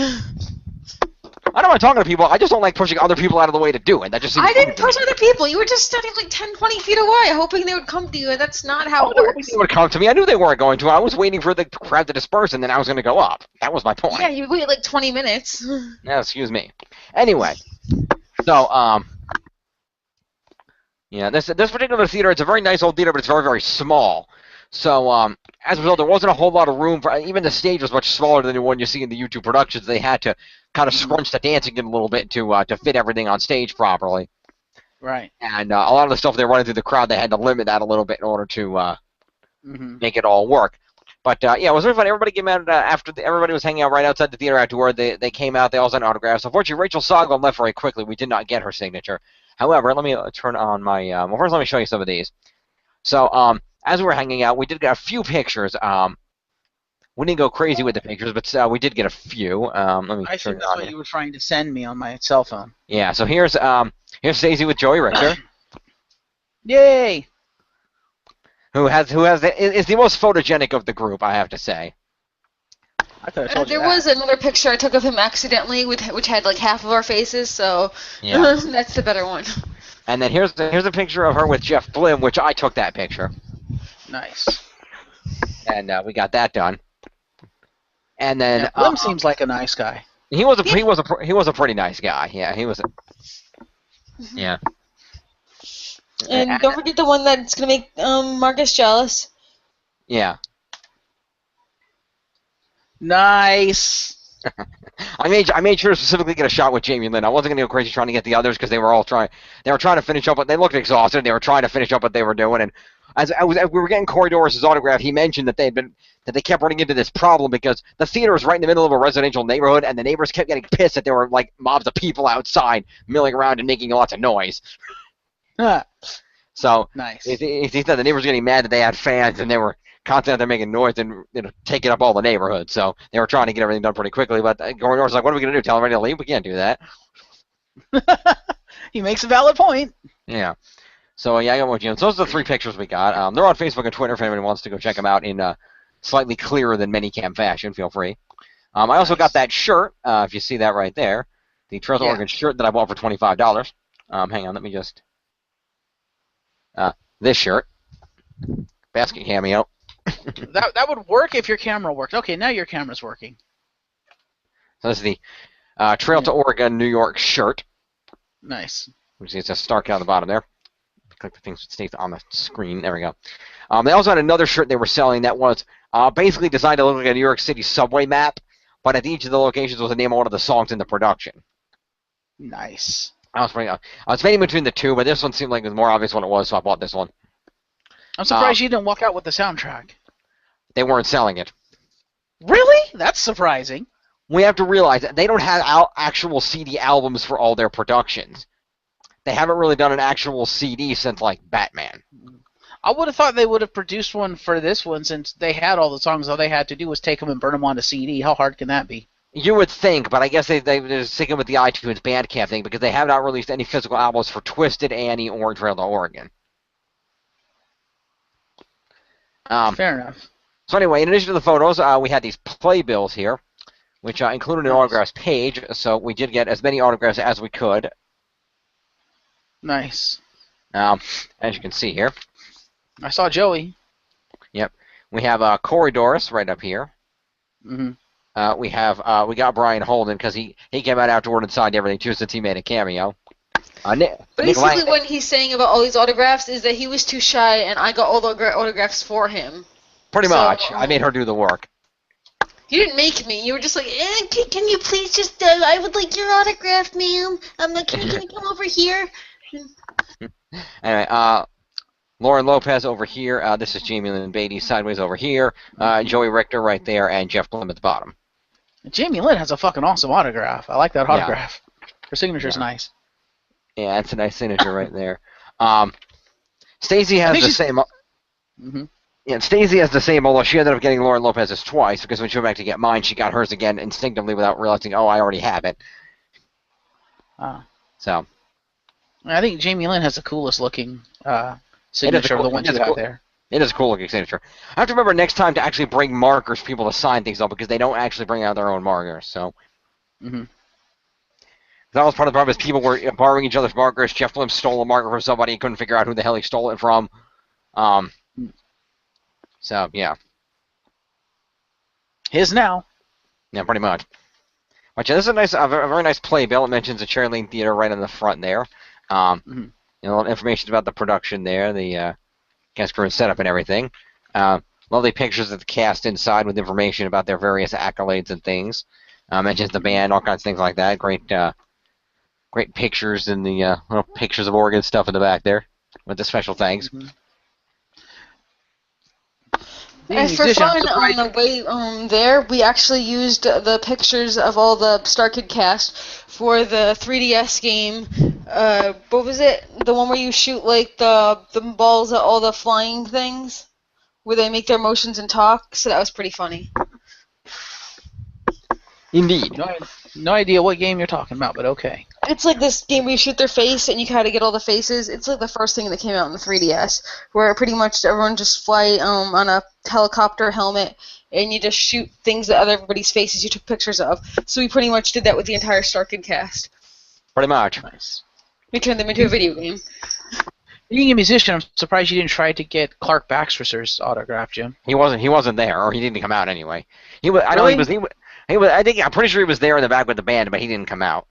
I don't mind talking to people. I just don't like pushing other people out of the way to do it. That just seems I didn't push other people. You were just standing like 10, 20 feet away, hoping they would come to you, and that's not how it works. They would come to me. I knew they weren't going to. I was waiting for the crowd to disperse, and then I was going to go up. That was my point. Yeah, you wait like 20 minutes. No, excuse me. Anyway, so yeah, this particular theater, it's a very nice old theater, but it's very, very small. So as a result, there wasn't a whole lot of room for. Even the stage was much smaller than the one you see in the YouTube productions. They had to kind of scrunch the dancing in a little bit to fit everything on stage properly. Right. And a lot of the stuff they were running through the crowd, they had to limit that a little bit in order to make it all work. But yeah, it was very fun. Everybody came out everybody was hanging out right outside the theater afterward. They came out. They all signed autographs. Unfortunately, Rachel Sogolm left very quickly. We did not get her signature. However, let me turn on my. Well, first let me show you some of these. So as we were hanging out, we did get a few pictures. We didn't go crazy with the pictures, but we did get a few. Let me I turn think it that's on what here. you were trying to send me on my cell phone. Yeah. So here's Stacey with Joey Richter, Yay! who is the most photogenic of the group, I have to say. I thought I told you There was another picture I took of him accidentally, which had like half of our faces, so Yeah. that's the better one. And then here's a picture of her with Jeff Blim, which I took that picture, Nice. and we got that done. And then Blim seems like a nice guy. he was a pretty nice guy. Yeah, he was. Yeah. And don't forget the one that's gonna make Marcus jealous. Yeah. Nice. I made sure to specifically get a shot with Jamie Lynn. I wasn't gonna go crazy trying to get the others because they were trying to finish up. But they looked exhausted. They were trying to finish up what they were doing. And as we were getting Corey Doris' autograph, he mentioned that they kept running into this problem because the theater was right in the middle of a residential neighborhood, and the neighbors kept getting pissed that there were like mobs of people outside milling around and making lots of noise. So Nice. he said the neighbors were getting mad that they had fans and they were constantly out there making noise and taking up all the neighborhood. So they were trying to get everything done pretty quickly. But Corey Doris was like, "What are we gonna do? Tell them to leave? We can't do that." He makes a valid point. Yeah. So yeah, I got more Jim. So those are the three pictures we got. They're on Facebook and Twitter if anybody wants to go check them out in slightly clearer than Minicam fashion. Feel free. I also got that shirt, if you see that right there. The Trails to Oregon shirt that I bought for $25. Hang on, let me just... this shirt. Basket cameo. that would work if your camera worked. Okay, now your camera's working. So this is the Trail to Oregon New York shirt. Nice. Which is a Starkid on the bottom there. Click the things that stays on the screen. There we go. They also had another shirt they were selling that was basically designed to look like a New York City subway map, but at each of the locations was the name of one of the songs in the production. Nice. I was debating between the two, but this one seemed like it was more obvious what it was, so I bought this one. I'm surprised you didn't walk out with the soundtrack. They weren't selling it. Really? That's surprising. We have to realize that they don't have actual CD albums for all their productions. They haven't really done an actual CD since, like, Batman. I would have thought they would have produced one for this one since they had all the songs. All they had to do was take them and burn them onto CD. How hard can that be? You would think, but I guess they're sticking with the iTunes Bandcamp thing because they have not released any physical albums for Twisted, Annie, or Trail to Oregon. Fair enough. So anyway, in addition to the photos, we had these playbills here, which included an autographs page, so we did get as many autographs as we could. Nice. As you can see here. I saw Joey. Yep. We have Corey Doris right up here. Mm-hmm. We got Brian Holden because he came out afterward and signed everything too since he made a cameo. Basically, what he's saying about all these autographs is that he was too shy, and I got all the autographs for him. Pretty much. I made her do the work. You didn't make me. You were just like, can you please just, I would like your autograph, ma'am. Can you come over here? Anyway, Lauren Lopez over here. This is Jamie Lynn Beatty sideways over here. Joey Richter right there, and Jeff Blim at the bottom. Jamie Lynn has a fucking awesome autograph. I like that autograph. Her signature's nice. Yeah, it's a nice signature right there. Stacey has the same. Mm-hmm. Yeah, Stacey has the same, although she ended up getting Lauren Lopez's twice because when she went back to get mine, she got hers again instinctively without realizing, oh, I already have it. So. I think Jamie Lynn has the coolest looking signature of the ones you have there. It is a cool looking signature. I have to remember next time to actually bring markers for people to sign things on because they don't actually bring out their own markers. So. Mm-hmm. That was part of the problem is people were borrowing each other's markers. Jeff Blim stole a marker from somebody. He couldn't figure out who the hell he stole it from. So, yeah. His now. Yeah, pretty much. But yeah, this is a very nice playbill. It mentions the Cherry Lane Theater right on the front there. You know, information about the production there, the cast crew and setup and everything. Lovely pictures of the cast inside with information about their various accolades and things. Mentions the band, all kinds of things like that. Great pictures and the little pictures of Oregon stuff in the back there with the special thanks. Mm-hmm. As for fun, on the way there, we actually used the pictures of all the Starkid cast for the 3DS game. What was it? The one where you shoot like the balls at all the flying things, where they make their motions and talk. So that was pretty funny. Indeed. No idea what game you're talking about, but okay. It's like this game where you shoot their face and you kind of get all the faces. It's like the first thing that came out in the 3DS, where pretty much everyone just fly on a helicopter helmet and you just shoot things at everybody's faces you took pictures of. So we pretty much did that with the entire Starkid cast. Pretty much. Nice. We turned them into a video game. Being a musician, I'm surprised you didn't try to get Clark Baxter's autograph, Jim. He wasn't there, or he didn't come out anyway. I'm pretty sure he was there in the back with the band, but he didn't come out.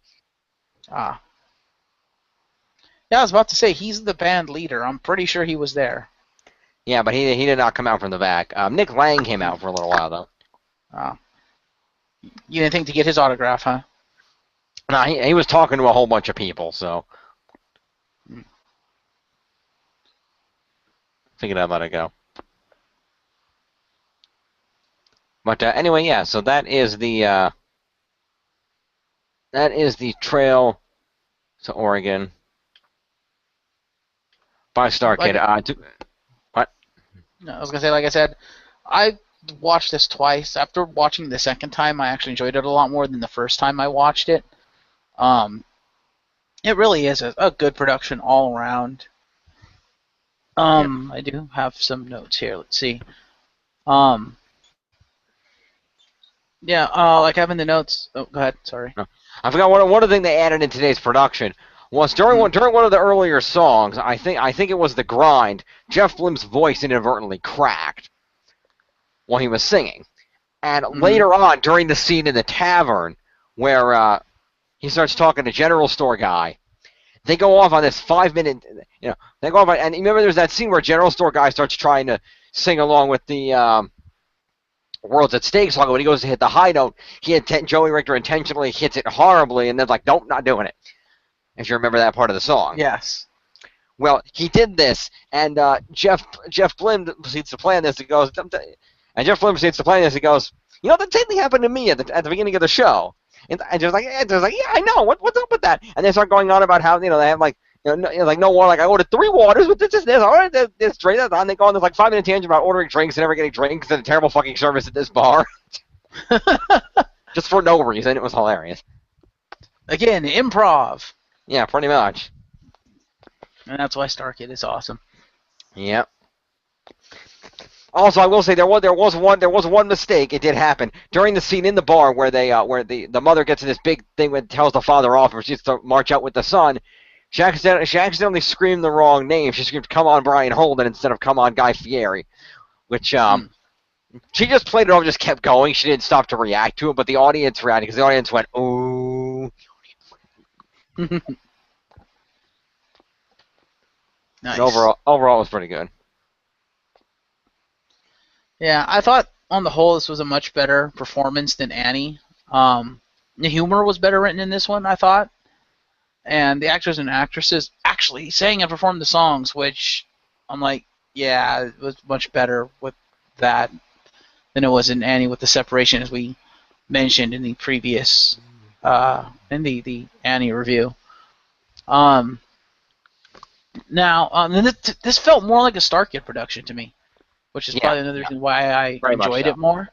Yeah, I was about to say, he's the band leader. I'm pretty sure he was there. Yeah, but he did not come out from the back. Nick Lang came out for a little while, though. You didn't think to get his autograph, huh? No, he was talking to a whole bunch of people, so. Figured I'd let it go. But anyway, yeah, so that is the Trail to Oregon by Starkid. What? No, I was going to say, like I said, I watched this twice. After watching the second time, I actually enjoyed it a lot more than the first time I watched it. It really is a good production all around. I do have some notes here. Let's see. Yeah, like having the notes. Oh, go ahead. Sorry. No. I forgot one of the things they added in today's production was during one of the earlier songs. I think it was the grind. Jeff Blim's voice inadvertently cracked while he was singing, and later on during the scene in the tavern where he starts talking to general store guy, they go off on this 5 minute. They go off on, and remember there's that scene where general store guy starts trying to sing along with the World's at Stake song. When he goes to hit the high note, Joey Richter intentionally hits it horribly, and then like, nope, not doing it. If you remember that part of the song. Yes. Well, he did this, and Jeff Blim proceeds to play on this. He goes, and Jeff Blim proceeds to play on this. He goes, the same thing happened to me at the beginning of the show. And just like, yeah, I know. What's up with that? And they start going on about how they have like. Like no water. Like I ordered 3 waters with this. I ordered this drink. And they go on this like 5 minute tangent about ordering drinks and never getting drinks and a terrible fucking service at this bar, just for no reason. It was hilarious. Again, improv. Yeah, pretty much. And that's why Starkid is awesome. Yep. Also, I will say there was one mistake. It did happen during the scene in the bar where the mother gets in this big thing and tells the father off, or she's to march out with the son. She accidentally screamed the wrong name. She screamed, "Come on, Brian Holden," instead of "Come on, Guy Fieri," which she just played it off, just kept going. She didn't stop to react to it, but the audience reacted because the audience went, "Ooh." Nice. Overall, it was pretty good. Yeah, I thought on the whole this was a much better performance than Annie. The humor was better written in this one, I thought. And the actors and actresses actually sang and performed the songs, which I'm like, yeah, it was much better with that than it was in Annie with the separation, as we mentioned in the previous, in the Annie review. Now, this felt more like a Starkid production to me, which is probably another reason why I enjoyed it more.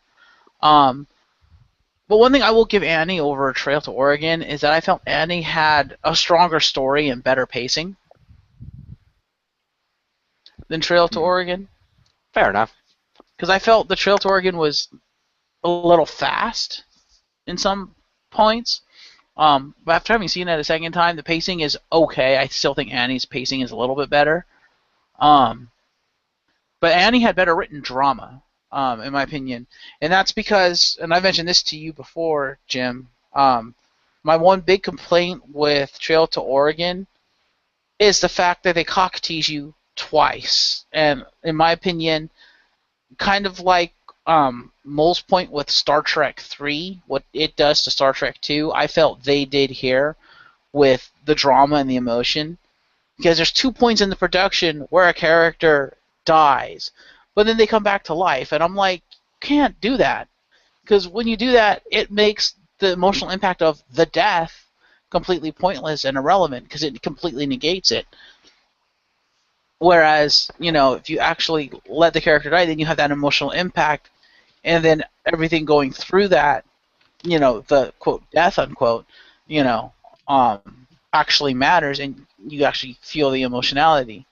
But one thing I will give Annie over Trail to Oregon is that I felt Annie had a stronger story and better pacing than Trail to Oregon. Fair enough. Because I felt the Trail to Oregon was a little fast in some points. But after having seen it a second time, the pacing is okay. I still think Annie's pacing is a little bit better. But Annie had better written drama. In my opinion. And that's because, and I mentioned this to you before, Jim, my one big complaint with Trail to Oregon is the fact that they cock tease you twice. And in my opinion, kind of like Mole's point with Star Trek 3, what it does to Star Trek 2, I felt they did here with the drama and the emotion. Because there's 2 points in the production where a character dies, but then they come back to life, and I'm like, can't do that. Because when you do that, it makes the emotional impact of the death completely pointless and irrelevant, because it completely negates it. Whereas, if you actually let the character die, then you have that emotional impact, and then everything going through that, the quote death unquote, actually matters, and you actually feel the emotionality.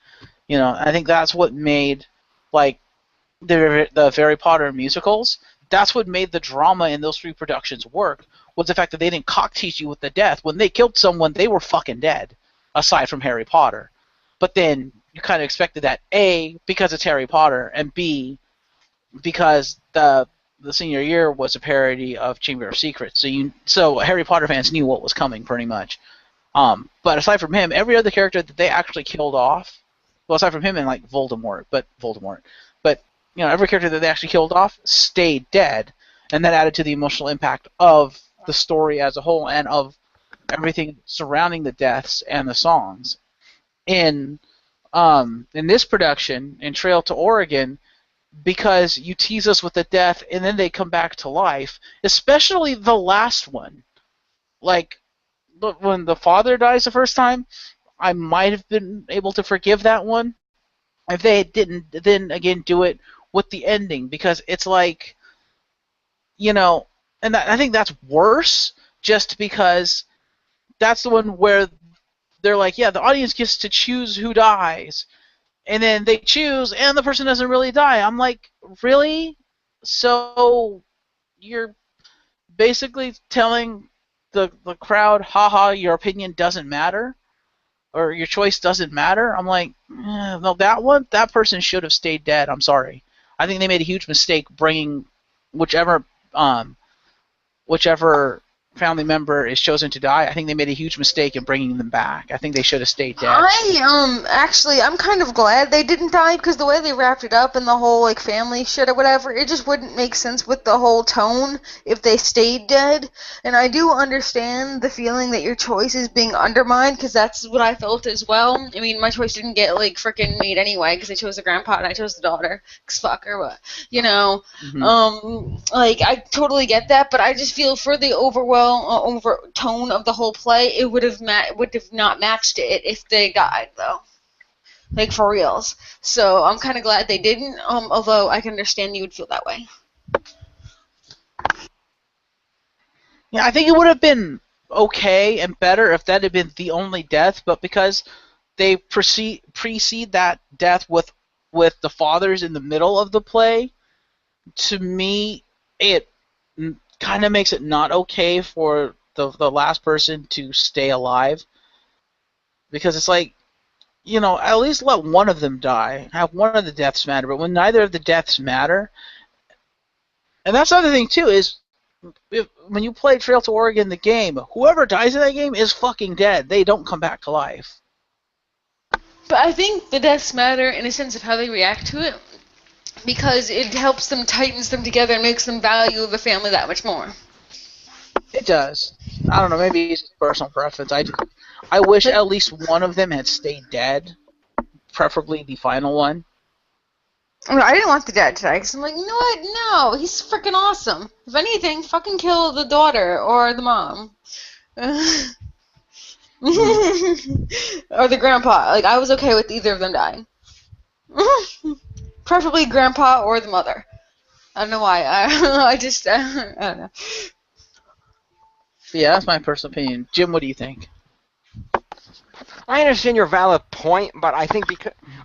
I think that's what made, like, the Harry Potter musicals, that's what made the drama in those 3 productions work, was the fact that they didn't cock tease you with the death. When they killed someone, they were fucking dead, aside from Harry Potter. But then you kind of expected that, A, because it's Harry Potter, and B, because the senior year was a parody of Chamber of Secrets. So Harry Potter fans knew what was coming, pretty much. But aside from him, every other character that they actually killed off, well, aside from him and like Voldemort, but every character that they actually killed off stayed dead, and that added to the emotional impact of the story as a whole and of everything surrounding the deaths and the songs. In this production, in Trail to Oregon, because you tease us with the death and then they come back to life, especially the last one. Like, when the father dies the first time, I might have been able to forgive that one. If they didn't, then again, do it with the ending, because it's like, and I think that's worse, just because that's the one where they're like, yeah, the audience gets to choose who dies, and then they choose, and the person doesn't really die. I'm like, really? So you're basically telling the crowd, haha, your opinion doesn't matter, or your choice doesn't matter. I'm like, no, that person should have stayed dead. I'm sorry. I think they made a huge mistake bringing whichever family member is chosen to die. I think they made a huge mistake in bringing them back. I think they should have stayed dead. I'm kind of glad they didn't die, because the way they wrapped it up and the whole like family shit or whatever, it just wouldn't make sense with the whole tone if they stayed dead. And I do understand the feeling that your choice is being undermined, because that's what I felt as well. I mean, my choice didn't get like freaking made anyway, because I chose the grandpa and I chose the daughter. 'Cause fuck her, but you know, like I totally get that, but I just feel for the overtone of the whole play, it would have not matched it if they died, though. Like, for reals. So I'm kind of glad they didn't, although I can understand you would feel that way. Yeah, I think it would have been okay and better if that had been the only death, but because they precede that death with the fathers in the middle of the play, to me, it kind of makes it not okay for the last person to stay alive, because it's like, you know, at least let one of them die, have one of the deaths matter. But when neither of the deaths matter, and that's the other thing too, is when you play Trail to Oregon, the game, whoever dies in that game is fucking dead. They don't come back to life. But I think the deaths matter in a sense of how they react to it, because it helps them, tightens them together, and makes them value the family that much more. It does. I don't know, maybe it's personal preference. I wish at least one of them had stayed dead, preferably the final one. I didn't want the dad to die, because I'm like, you know what? No, he's freaking awesome. If anything, fucking kill the daughter or the mom. Or the grandpa. Like, I was okay with either of them dying. Preferably grandpa or the mother. I don't know why. I don't know. Yeah, that's my personal opinion. Jim, what do you think? I understand your valid point, but I think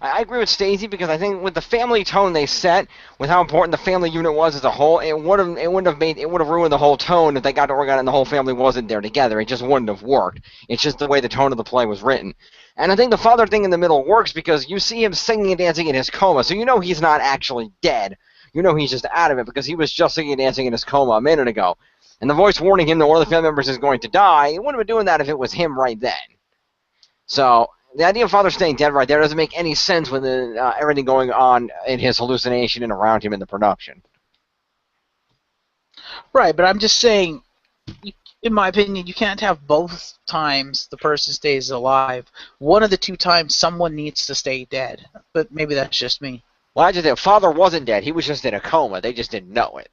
I agree with Stacey, because I think with the family tone they set, with how important the family unit was as a whole, it would have ruined the whole tone if they got to Oregon and the whole family wasn't there together. It just wouldn't have worked. It's just the way the tone of the play was written. And I think the father thing in the middle works because you see him singing and dancing in his coma, so you know he's not actually dead. You know he's just out of it, because he was just singing and dancing in his coma a minute ago. And the voice warning him that one of the family members is going to die, it wouldn't have been doing that if it was him right then. So the idea of father staying dead right there doesn't make any sense with everything going on in his hallucination and around him in the production. Right, but I'm just saying, in my opinion, you can't have both times the person stays alive. One of the two times someone needs to stay dead. But maybe that's just me. Well, I just think father wasn't dead. He was just in a coma. They just didn't know it.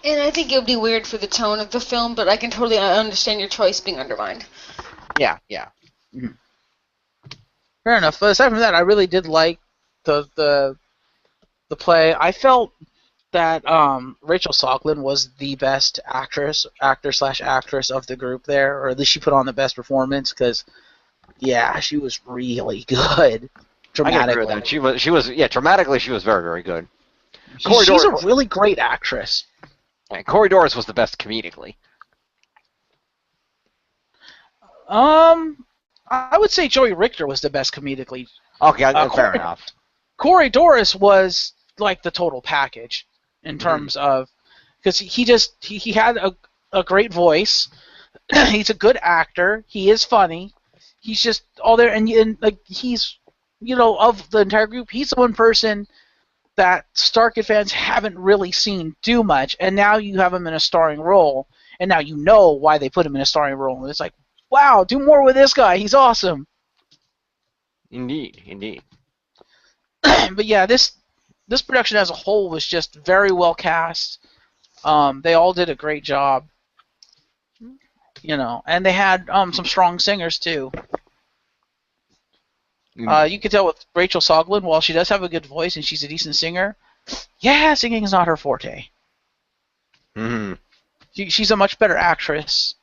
And I think it would be weird for the tone of the film, but I can totally understand your choice being undermined. Yeah. Mm-hmm. Fair enough. But aside from that, I really did like the play. I felt that Rachel Soglin was the best actor/actress of the group there, or at least she put on the best performance, because, yeah, she was really good. Dramatically. I agree with that. She was dramatically she was very, very good. She's a really great actress. Yeah, Corey Doris was the best comedically. I would say Joey Richter was the best comedically. Okay, fair enough. Corey Doris was like the total package in terms of, because he had a great voice. He's a good actor. He is funny. He's just all there, and like he's, of the entire group, he's the one person that Starkid fans haven't really seen do much, and now you have him in a starring role, and now you know why they put him in a starring role, and it's like, wow, do more with this guy. He's awesome. Indeed. But yeah, this production as a whole was just very well cast. They all did a great job. And they had some strong singers too. You could tell with Rachel Soglin, while she does have a good voice and she's a decent singer, singing is not her forte. Mm-hmm. She's a much better actress,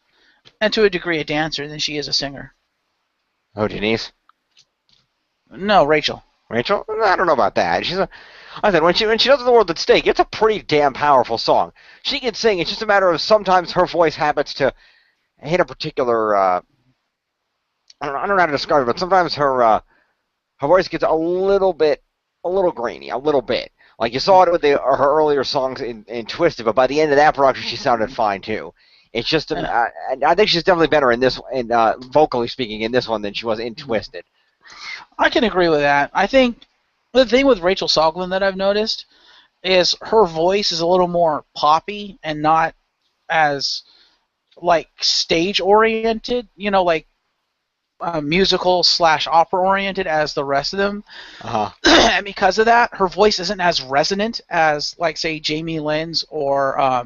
and to a degree a dancer, than she is a singer. Oh, Denise? No, Rachel. Rachel? I don't know about that. I said when she does The World at Stake, it's a pretty damn powerful song. She can sing. It's just a matter of sometimes her voice happens to hit a particular. I don't know how to describe it, but sometimes her voice gets a little grainy, a little bit. Like you saw it with her earlier songs in Twisted, but by the end of that production, she sounded fine too. It's just, I think she's definitely better in this, vocally speaking, in this one than she was in Twisted. I can agree with that. I think the thing with Rachel Sogolin that I've noticed is her voice is a little more poppy and not as like stage oriented. You know, like musical / opera oriented as the rest of them. And because of that, her voice isn't as resonant as, like, say, Jamie Lynn's or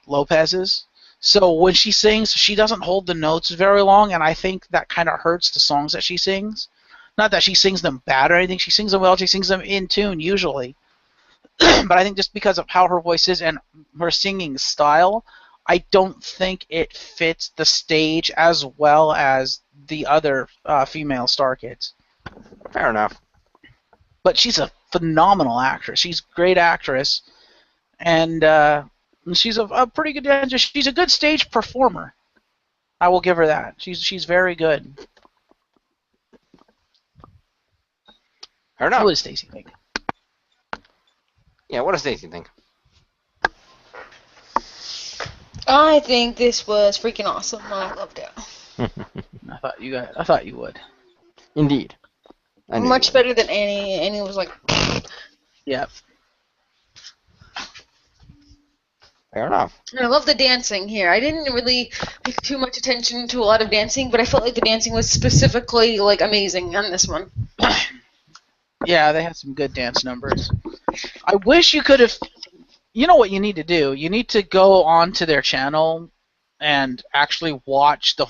Lopez's. So when she sings, she doesn't hold the notes very long, and I think that kind of hurts the songs that she sings. Not that she sings them bad or anything. She sings them well. She sings them in tune, usually. But I think just because of how her voice is and her singing style, I don't think it fits the stage as well as the other female Starkids. Fair enough. But she's a phenomenal actress. She's a great actress, and she's a pretty good dancer. She's a good stage performer. I will give her that. She's very good. Fair enough. What does Stacy think? Yeah, what does Stacy think? I think this was freaking awesome. I loved it. I thought you would. Indeed. Much better than Annie. Annie was like... Yeah. Fair enough. And I love the dancing here. I didn't really pay too much attention to a lot of dancing, but I felt like the dancing was specifically, like, amazing on this one. Yeah, they had some good dance numbers. I wish you could have... You know what you need to do? You need to go onto their channel and actually watch the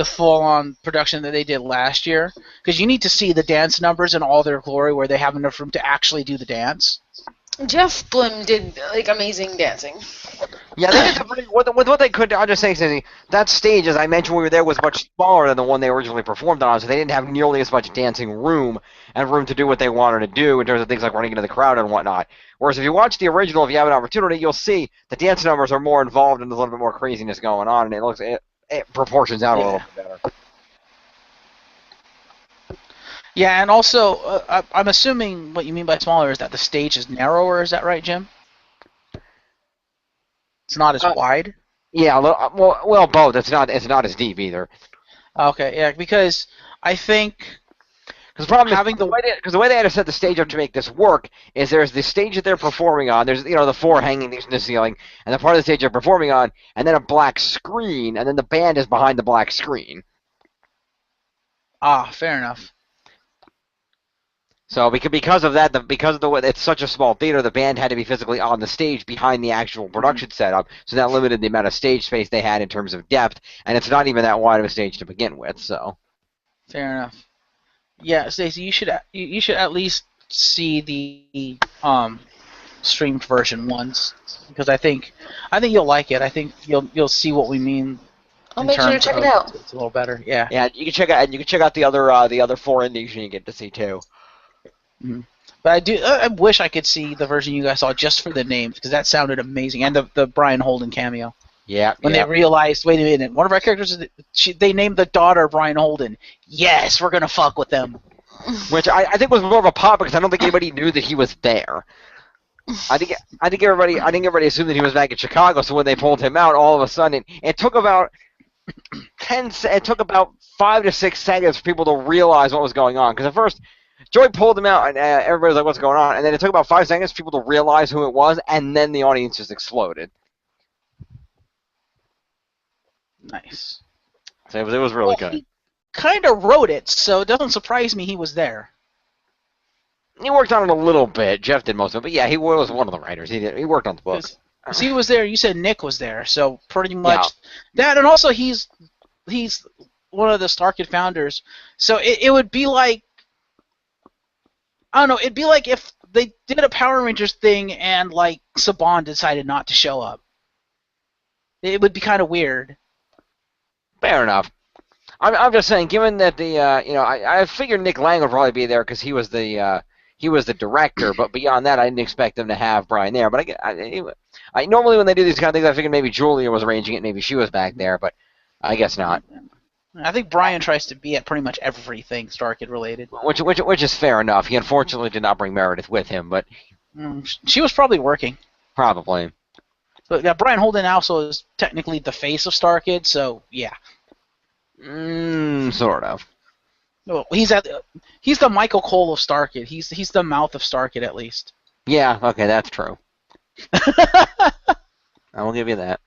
full-on production that they did last year, because you need to see the dance numbers in all their glory where they have enough room to actually do the dance. Jeff Blim did, like, amazing dancing. Yeah, they did pretty, with what they could. I'm just saying, Stacey, that stage, as I mentioned when we were there, was much smaller than the one they originally performed on, so they didn't have nearly as much dancing room and room to do what they wanted to do in terms of things like running into the crowd and whatnot. Whereas if you watch the original, if you have an opportunity, you'll see the dance numbers are more involved and there's a little bit more craziness going on, and it proportions out a little bit better. Yeah, and also, I'm assuming what you mean by smaller is that the stage is narrower. Is that right, Jim? It's not as wide. Yeah, well, both. It's not as deep either. Okay, yeah, because I think because the problem is the way they had to set the stage up to make this work is there's the stage that they're performing on. There's the floor hanging from the ceiling, and the part of the stage they're performing on, and then a black screen, and then the band is behind the black screen. Ah, fair enough. So because of that, because of the way it's such a small theater, the band had to be physically on the stage behind the actual production setup. So that limited the amount of stage space they had in terms of depth, and it's not even that wide of a stage to begin with. So fair enough. Yeah, Stacey, you should at least see the streamed version once, because I think you'll like it. I think you'll see what we mean. I'll make sure to check it out. It's a little better. Yeah. Yeah, you can check out the other 4 indies you get to see too. Mm-hmm. But I wish I could see the version you guys saw just for the names, because that sounded amazing, and the Brian Holden cameo. Yeah. When they realized, wait a minute, one of our characters, they named the daughter Brian Holden. Yes, we're gonna fuck with them. Which I think was more of a pop, because I don't think anybody knew that he was there. I think everybody assumed that he was back in Chicago. So when they pulled him out, all of a sudden it took about 5 to 6 seconds for people to realize what was going on. Because at first, Joy pulled him out, and everybody was like, "What's going on?" And then it took about 5 seconds for people to realize who it was, and then the audience just exploded. Nice. So it was really good. He kind of wrote it, so it doesn't surprise me he was there. He worked on it a little bit. Jeff did most of it, but yeah, he was one of the writers. He worked on the book. Because he was there. You said Nick was there, so pretty much that. And also, he's one of the Starkid founders. So it would be like, I don't know. It'd be like if they did a Power Rangers thing and like Saban decided not to show up. It would be kind of weird. Fair enough. I'm just saying, given that I figured Nick Lang would probably be there because he was the he was the director, but beyond that, I didn't expect them to have Brian there. But I normally when they do these kind of things, I figured maybe Julia was arranging it, maybe she was back there, but I guess not. I think Brian tries to be at pretty much everything Starkid related. Which is fair enough. He unfortunately did not bring Meredith with him, but she was probably working. Probably. But yeah, Brian Holden also is technically the face of Starkid, so yeah. Sort of. Well, he's the Michael Cole of Starkid. He's the mouth of Starkid at least. Yeah, okay, that's true. I will give you that.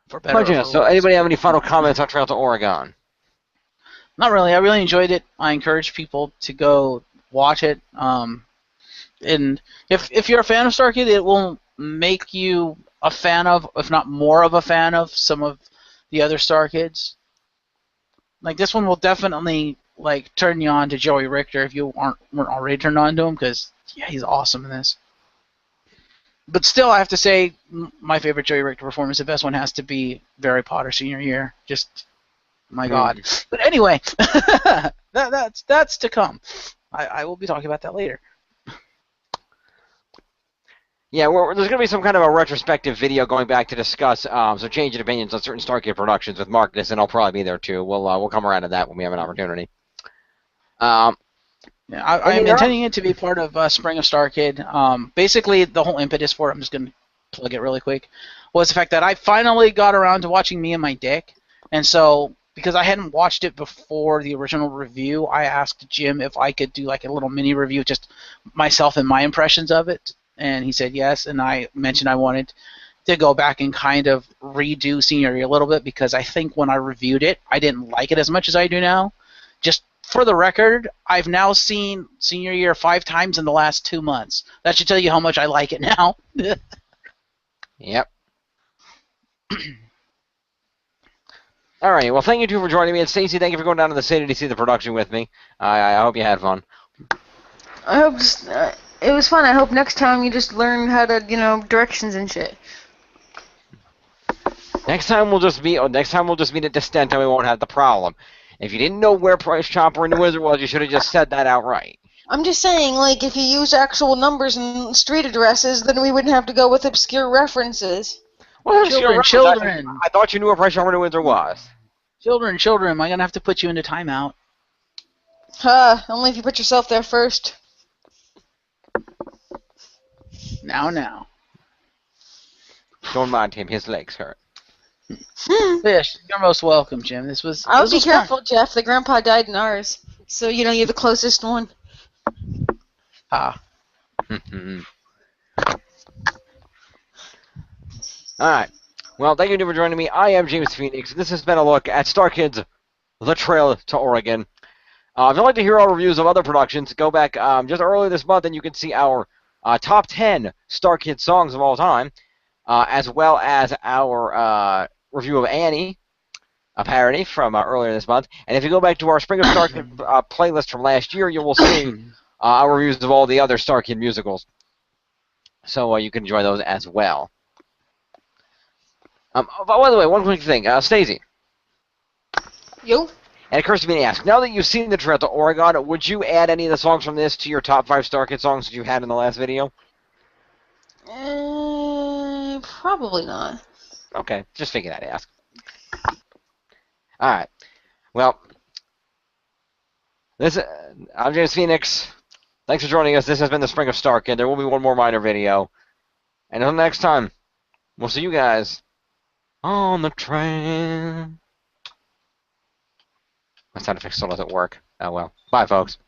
For better or for so, worse. anybody have any final comments on Trail to Oregon? Not really. I really enjoyed it. I encourage people to go watch it. And if you're a fan of Starkid, it will make you a fan of, if not more of a fan of, some of the other Starkids. Like this one will definitely like turn you on to Joey Richter if you weren't already turned on to him, because yeah, he's awesome in this. But still, I have to say my favorite Joey Richter performance, the best one, has to be Barry Potter senior year. Just my God. But anyway, that's to come. I will be talking about that later. Yeah, there's going to be some kind of a retrospective video going back to discuss some changing opinions on certain Starkid productions with Marcus, and I'll probably be there too. We'll come around to that when we have an opportunity. Yeah, I am intending it to be part of Spring of Starkid. Basically, the whole impetus for it, I'm just going to plug it really quick, was the fact that I finally got around to watching Me and My Dick, and so because I hadn't watched it before the original review, I asked Jim if I could do like a little mini review, just myself and my impressions of it. And he said yes, and I mentioned I wanted to go back and kind of redo Senior Year a little bit, because I think when I reviewed it, I didn't like it as much as I do now. Just for the record, I've now seen Senior Year 5 times in the last 2 months. That should tell you how much I like it now. Yep. All right, well, thank you two for joining me. And Stacey, thank you for going down to the city to see the production with me. I hope you had fun. I hope it was fun. I hope next time you just learn how to, directions and shit. Next time we'll just meet at Destent, and we won't have the problem. If you didn't know where Price Chopper and the Wizard was, you should have just said that outright. I'm just saying, like, if you use actual numbers and street addresses, then we wouldn't have to go with obscure references. Well, Children. I thought you knew where Price Chopper and the Wizard was. Children, am I going to have to put you into timeout? Only if you put yourself there first. Now. Don't mind him, his legs hurt. Fish, you're most welcome, Jim. I'll be careful, Jeff. The grandpa died in ours. So, you're the closest one. Alright. Well, thank you for joining me. I am James Phoenix. This has been a look at Starkid's The Trail to Oregon. If you'd like to hear our reviews of other productions, go back just earlier this month and you can see our top 10 Starkid songs of all time, as well as our review of Annie, a parody from earlier this month. And if you go back to our Spring of Starkid playlist from last year, you will see our reviews of all the other Starkid musicals. So you can enjoy those as well. By the way, one quick thing. Stacey. Yo? And it occurs to me to ask, now that you've seen The Trail to Oregon, would you add any of the songs from this to your top 5 Starkid songs that you had in the last video? Probably not. Okay, just figured I'd ask. Alright. Well, I'm James Phoenix. Thanks for joining us. This has been the Spring of Starkid. There will be one more minor video. And until next time, we'll see you guys on the train. My sound effect still doesn't work. Oh well. Bye, folks.